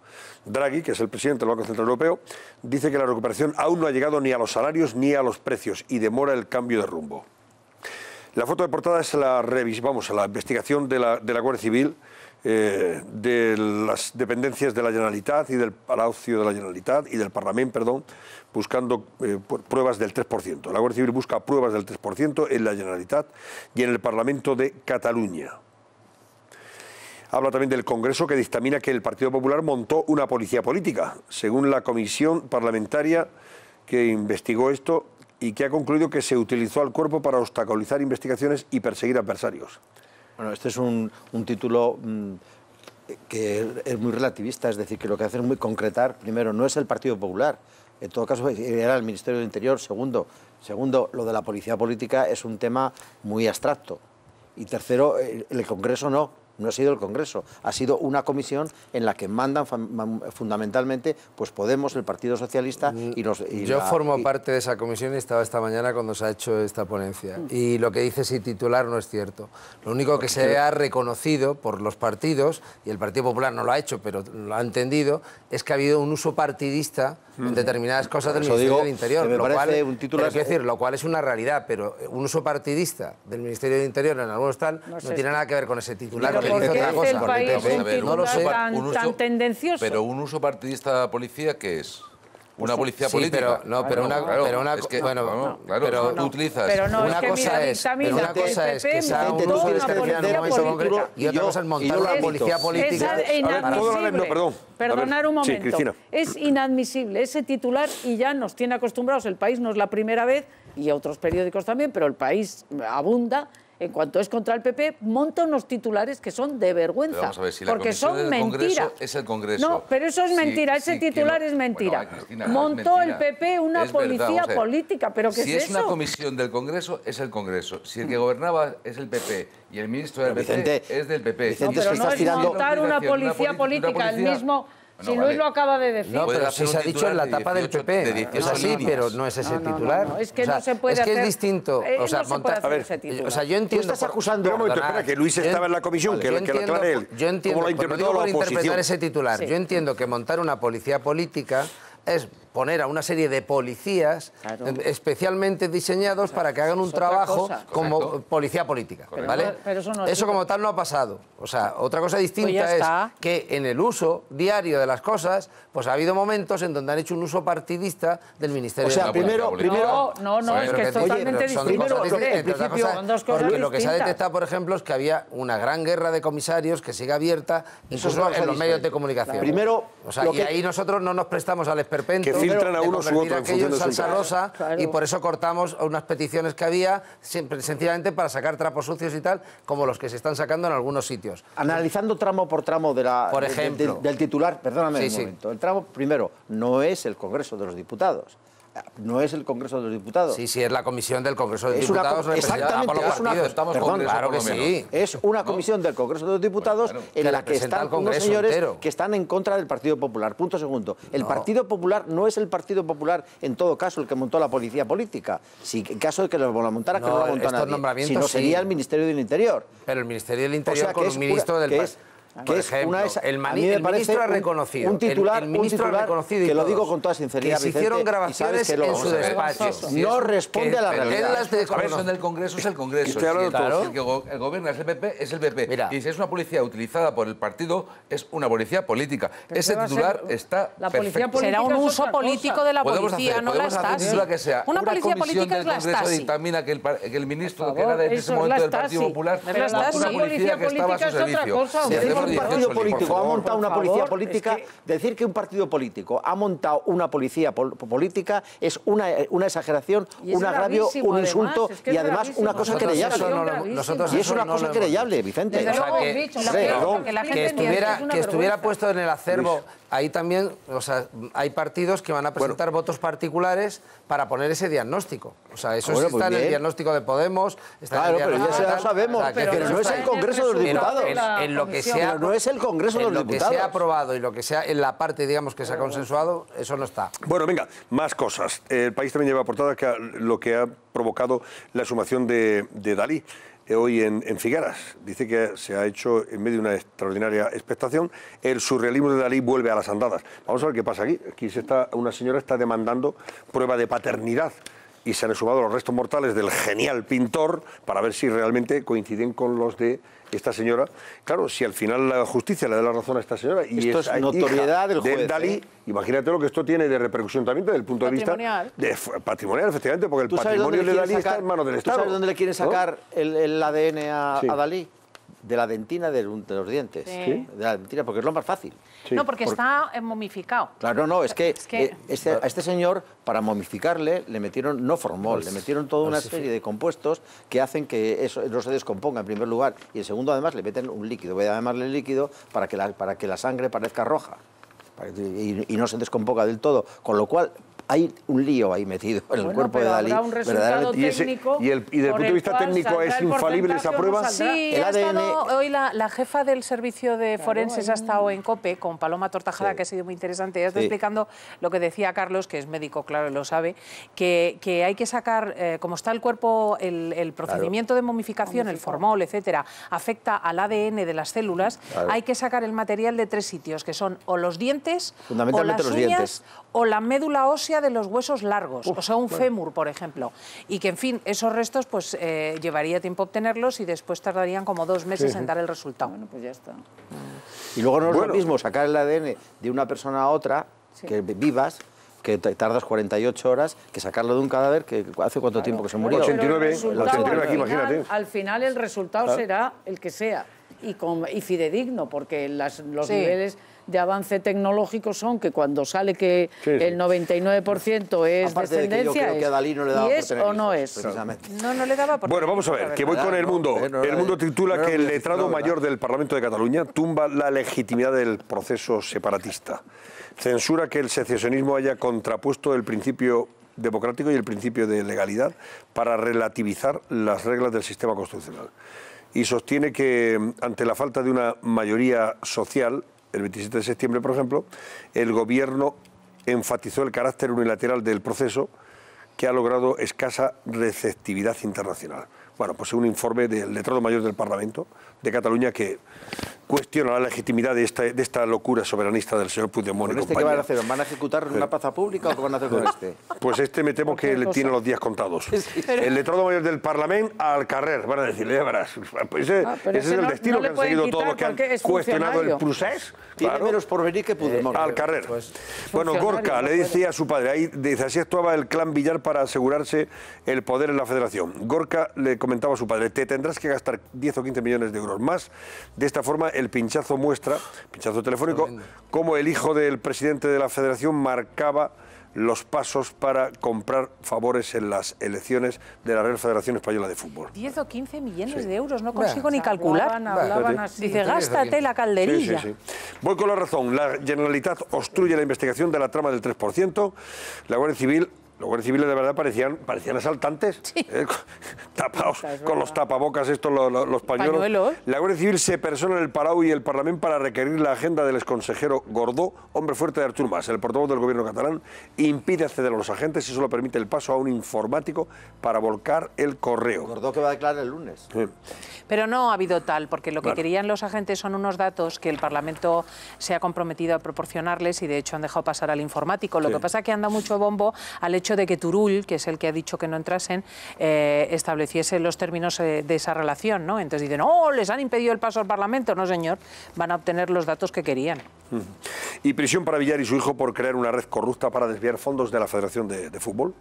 Draghi, que es el presidente del Banco Central Europeo, dice que la recuperación aún no ha llegado ni a los salarios ni a los precios y demora el cambio de rumbo. La foto de portada es la investigación de la Guardia Civil de las dependencias de la Generalitat y del Palacio de la Generalitat y del Parlament, buscando pruebas del 3%. La Guardia Civil busca pruebas del 3% en la Generalitat y en el Parlamento de Cataluña. Habla también del Congreso, que dictamina que el Partido Popular montó una policía política, según la comisión parlamentaria que investigó esto y que ha concluido que se utilizó al cuerpo para obstaculizar investigaciones y perseguir adversarios.
Bueno, este es un título que es muy relativista, es decir, que lo que hace es muy concretar. Primero, no es el Partido Popular, en todo caso era el Ministerio del Interior. Segundo, lo de la policía política es un tema muy abstracto. Y tercero, el Congreso no ha sido el Congreso, ha sido una comisión en la que mandan fundamentalmente pues Podemos, el Partido Socialista y los...
Yo formo parte de esa comisión y estaba esta mañana cuando se ha hecho esta ponencia. Y lo que dice sin titular no es cierto. Lo único que se ha reconocido por los partidos, y el Partido Popular no lo ha hecho, pero lo ha entendido, es que ha habido un uso partidista en determinadas cosas del Ministerio del Interior. Lo cual es una realidad, pero un uso partidista del Ministerio del Interior en algunos no tiene nada que ver con ese titular.
¿Por qué es el país un titular tan tendencioso?
Pero un uso partidista de la policía, ¿qué es? ¿Una policía política?
Pero
tú utilizas...
Pero no,
una cosa es que sea un uso política y otra cosa es montar una policía política.
Es inadmisible. Perdonar un momento. Es inadmisible ese titular y ya nos tiene acostumbrados. El País no es la primera vez, y otros periódicos también, pero El País abunda. En cuanto es contra el PP, monta unos titulares que son de vergüenza.
Vamos a ver, si la
porque son mentira.
Es el Congreso.
No, pero eso es mentira, ese titular es mentira. Bueno, Cristina, montó el PP una policía política, pero ¿qué es eso?
Si es una comisión del Congreso, es el Congreso. Si el que gobernaba es el PP y el ministro del PP es del PP.
No, pero no es montar una policía política, el mismo... Si Luis lo acaba de decir.
No, pero sí se ha dicho en la etapa del PP. Es así, pero no es ese titular.
No, es que no se puede hacer.
Es que es distinto.
O sea,
yo entiendo...
Tú estás acusando... Espera, que Luis estaba en la comisión, que lo aclare él.
Yo entiendo, no digo por interpretar ese titular, yo entiendo que montar una policía política es poner a una serie de policías especialmente diseñados para que hagan un trabajo como policía política, ¿vale? Eso como tal no ha pasado. O sea, otra cosa distinta es que en el uso diario de las cosas, pues ha habido momentos en donde han hecho un uso partidista del Ministerio de la Policía.
No, es que es totalmente distinto.
Lo que se ha detectado, por ejemplo, es que había una gran guerra de comisarios que sigue abierta incluso en los medios de comunicación. Y ahí nosotros no nos prestamos al esperpento
filtran a unos u otros en función de
salsa rosa, y por eso cortamos unas peticiones que había sencillamente para sacar trapos sucios y tal, como los que se están sacando en algunos sitios.
Analizando tramo por tramo del titular, perdóname un momento. El tramo primero no es el Congreso de los Diputados. No es el Congreso de los Diputados.
Sí, es la comisión del Congreso de los Diputados representada por los partidos.
Claro que sí. Es una comisión del Congreso de los Diputados en la que están unos señores que están en contra del Partido Popular. Punto segundo. El Partido Popular no es el Partido Popular, en todo caso, el que montó la policía política. Si en caso de que lo montara, que no la montara nadie. Si no, sería el Ministerio del Interior.
Pero el Ministerio del Interior con un ministro del país. Por ejemplo, el ministro ha reconocido,
un titular
ha reconocido
que lo digo con toda sinceridad,
que se hicieron grabaciones en su despacho.
No responde a la realidad.
La comisión del Congreso es el Congreso. El que gobierna es el PP, es el PP. Y si es una policía utilizada por el partido, es una policía política. Ese titular está perfecto.
Será un uso político de la policía, no la Stasi.
Una
policía política es la Stasi.
Dictamina que el ministro que era en ese momento del Partido Popular es una policía que estaba a su servicio.
Un partido político ha montado una policía política, decir que un partido político ha montado una policía política es una exageración, un agravio, un insulto y además una cosa querellable. Y es una cosa querellable, Vicente.
Que estuviera puesto en el acervo ahí también, o sea, hay partidos que van a presentar votos particulares para poner ese diagnóstico. O sea, eso sí está en el diagnóstico de Podemos, está en el diagnóstico
pero ya sabemos, pero no es el Congreso de los Diputados.
En lo que sea,
no es el Congreso de los Diputados.
Lo que sea aprobado y lo que sea en la parte, digamos, que se ha consensuado, eso no está.
Bueno, venga, más cosas. El País también lleva a portada lo que ha provocado la exhumación de Dalí. Hoy en Figueras. Dice que se ha hecho en medio de una extraordinaria expectación. El surrealismo de Dalí vuelve a las andadas. Vamos a ver qué pasa aquí. Aquí una señora está demandando prueba de paternidad y se han exhumado los restos mortales del genial pintor para ver si realmente coinciden con los de esta señora. Claro, si al final la justicia le da la razón a esta señora y
esto es notoriedad del juez,
Dalí, imagínate lo que esto tiene de repercusión también desde el punto de vista patrimonial, efectivamente, porque el patrimonio de Dalí está en manos del Estado.
¿Tú sabes dónde le quieren sacar el ADN a Dalí? De la dentina de los dientes.
Sí.
De la dentina, porque es lo más fácil.
Sí. No, porque está momificado.
Claro, no, es que a este señor, para momificarle, le metieron, no formol, le metieron toda una serie de compuestos que hacen que eso no se descomponga, en primer lugar, y en segundo, además, le meten un líquido. Voy a llamarle líquido para que la sangre parezca roja y no se descomponga del todo. Con lo cual, hay un lío ahí metido en el cuerpo de Dalí.
Y desde el punto de vista técnico es infalible esa prueba.
Sí, el ADN... hoy la jefa del servicio de forenses ha estado en COPE con Paloma Tortajada, que ha sido muy interesante. Ella está explicando lo que decía Carlos, que es médico, claro, lo sabe, que hay que sacar, como está el cuerpo, el procedimiento de momificación, el formol, etcétera, afecta al ADN de las células, hay que sacar el material de 3 sitios, que son o los dientes, o las uñas, o la médula ósea de los huesos largos, o sea, un fémur, por ejemplo. Y que, en fin, esos restos, pues llevaría tiempo obtenerlos y después tardarían como 2 meses en dar el resultado.
Bueno, pues ya está.
Y luego no es lo mismo sacar el ADN de una persona a otra, que vivas, que tardas 48 horas, que sacarlo de un cadáver que hace cuánto tiempo que se murió.
89 aquí, imagínate.
Al final el resultado será el que sea y fidedigno, porque los niveles de avance tecnológico son que cuando sale que el 99% es
aparte
descendencia,
de que yo creo que a Dalí no le daba
y es o no es.
Precisamente.
No le daba por
Bueno, vamos a ver, que voy con El Mundo. El Mundo titula que el letrado mayor del Parlamento de Cataluña tumba la legitimidad del proceso separatista. Censura que el secesionismo haya contrapuesto el principio democrático y el principio de legalidad para relativizar las reglas del sistema constitucional. Y sostiene que ante la falta de una mayoría social, el 27 de septiembre, por ejemplo, el Gobierno enfatizó el carácter unilateral del proceso que ha logrado escasa receptividad internacional. Bueno, pues un informe del letrado mayor del Parlamento de Cataluña que cuestiona la legitimidad de esta locura soberanista del señor Puigdemont.
¿Con este qué van a hacer? ¿Van a ejecutar en una plaza pública o qué van a hacer con este?
Pues este me temo que le tiene los días contados. El letrado mayor del Parlamento al carrer, van a decirle, ya verás. Pues ese es el destino que han seguido todos los que han cuestionado el procés.
Tiene menos porvenir que Puigdemont.
Al carrer. Bueno, Gorka le decía a su padre, ahí dice, así actuaba el clan Villar para asegurarse el poder en la federación. Gorka le comentaba a su padre, te tendrás que gastar 10 o 15 millones de euros más. De esta forma, el pinchazo muestra, pinchazo telefónico, cómo el hijo del presidente de la federación marcaba los pasos para comprar favores en las elecciones de la Real Federación Española de Fútbol.
10 o 15 millones de euros, no consigo ni calcular. Hablaban así. Dice, gástate la calderilla.
Voy con la razón. La Generalitat obstruye la investigación de la trama del 3%. La Guardia Civil... Los guardias civiles de verdad parecían asaltantes, tapados con los tapabocas estos, los pañuelos. La Guardia Civil se persona en el Palau y el Parlamento para requerir la agenda del exconsejero Gordó, hombre fuerte de Artur Mas. El portavoz del gobierno catalán impide acceder a los agentes y solo permite el paso a un informático para volcar el correo.
Gordó que va a declarar el lunes.
Pero no ha habido tal, porque lo que querían los agentes son unos datos que el Parlamento se ha comprometido a proporcionarles y de hecho han dejado pasar al informático. Lo que pasa es que han dado mucho bombo al hecho de que Turull, que es el que ha dicho que no entrasen, estableciese los términos de esa relación, ¿no? Entonces dicen, no, les han impedido el paso al Parlamento. No, señor, van a obtener los datos que querían.
Y prisión para Villar y su hijo por crear una red corrupta para desviar fondos de la Federación de Fútbol.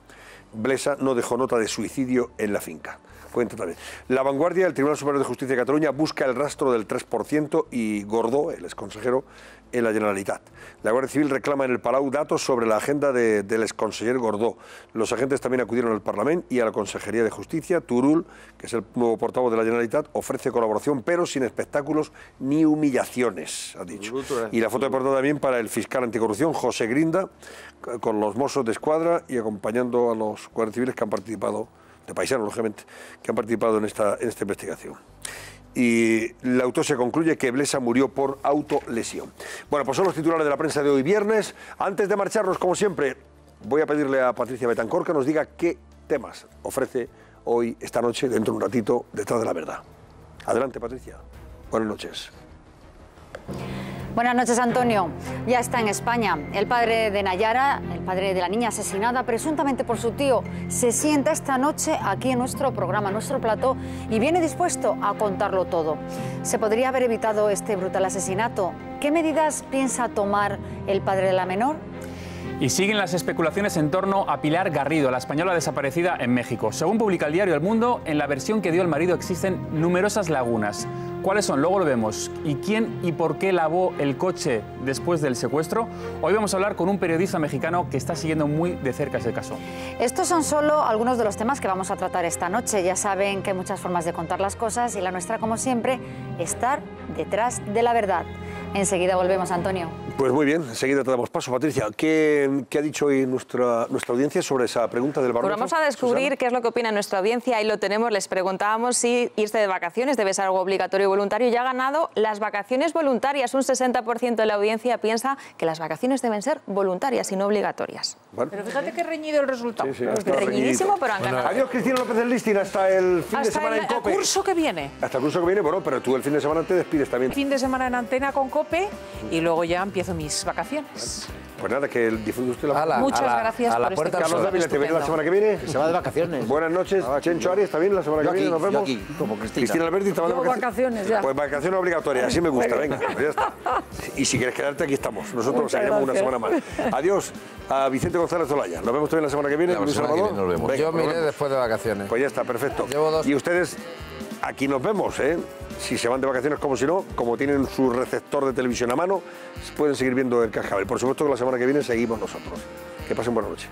Blesa no dejó nota de suicidio en la finca. Cuenta también. La Vanguardia, el Tribunal Superior de Justicia de Cataluña, busca el rastro del 3% y Gordó, el exconsejero, en la Generalitat. La Guardia Civil reclama en el Palau datos sobre la agenda del exconseller Gordó. Los agentes también acudieron al Parlamento y a la Consejería de Justicia. Turull, que es el nuevo portavoz de la Generalitat, ofrece colaboración, pero sin espectáculos ni humillaciones, ha dicho. Y la foto foto de portada también para el fiscal anticorrupción, José Grinda, con los Mossos de Escuadra y acompañando a los guardias civiles que han participado, de paisanos, lógicamente, que han participado en esta investigación. Y la autopsia concluye que Blesa murió por autolesión. Bueno, pues son los titulares de la prensa de hoy viernes. Antes de marcharnos, como siempre, voy a pedirle a Patricia Betancor que nos diga qué temas ofrece hoy, esta noche, dentro de un ratito, Detrás de la Verdad. Adelante, Patricia. Buenas noches.
Buenas noches, Antonio. Ya está en España. El padre de Nayara, el padre de la niña asesinada presuntamente por su tío, se sienta esta noche aquí en nuestro programa, en nuestro plató, y viene dispuesto a contarlo todo. ¿Se podría haber evitado este brutal asesinato? ¿Qué medidas piensa tomar el padre de la menor?
Y siguen las especulaciones en torno a Pilar Garrido, la española desaparecida en México. Según publica el diario El Mundo, en la versión que dio el marido existen numerosas lagunas. ¿Cuáles son? Luego lo vemos. ¿Y quién y por qué lavó el coche después del secuestro? Hoy vamos a hablar con un periodista mexicano que está siguiendo muy de cerca ese caso.
Estos son solo algunos de los temas que vamos a tratar esta noche. Ya saben que hay muchas formas de contar las cosas y la nuestra, como siempre, estar detrás de la verdad. Enseguida volvemos, Antonio.
Pues muy bien, enseguida te damos paso. Patricia, ¿qué ha dicho hoy nuestra audiencia sobre esa pregunta del barómetro?
Pues vamos a descubrir
Susana.
qué es lo que opina nuestra audiencia. Ahí lo tenemos. Les preguntábamos si irse de vacaciones debe ser algo obligatorio y voluntario. Y ha ganado las vacaciones voluntarias. Un 60% de la audiencia piensa que las vacaciones deben ser voluntarias y no obligatorias.
Bueno.
Pero fíjate qué reñido el resultado.
Sí, está
reñidísimo, pero han ganado.
Adiós, Cristina López del Listín, hasta el fin de semana en COPE.
Hasta el curso que viene.
Hasta el curso que viene, bueno, pero tú el fin de semana te despides también.
Fin de semana en Antena con COPE y luego ya empiezo mis vacaciones.
Pues nada, que disfrute usted la
Muchas gracias por este
Carlos Dávila, ¿te viene la semana que viene?
Se va de vacaciones.
Buenas noches, Chencho Arias, ¿también la semana que viene? Nos vemos.
Aquí, como
Cristina Alberti, ¿te vas de vacaciones?
Vacaciones ya.
Pues vacaciones obligatorias, así me gusta, venga, pues ya está. Y si quieres quedarte, aquí estamos. Nosotros
Muchas
seguiremos una
gracias.
semana más. Adiós a Vicente González Zolaya. Nos vemos también la semana que viene.
La
Luis
semana que
Salvador.
viene nos vemos.
Yo me iré después de vacaciones.
Pues ya está, perfecto.
Llevo 2.
Y ustedes, aquí nos vemos, ¿eh? Si se van de vacaciones como si no, como tienen su receptor de televisión a mano, pueden seguir viendo el Cascabel. Por supuesto que la semana que viene seguimos nosotros. Que pasen buena noche.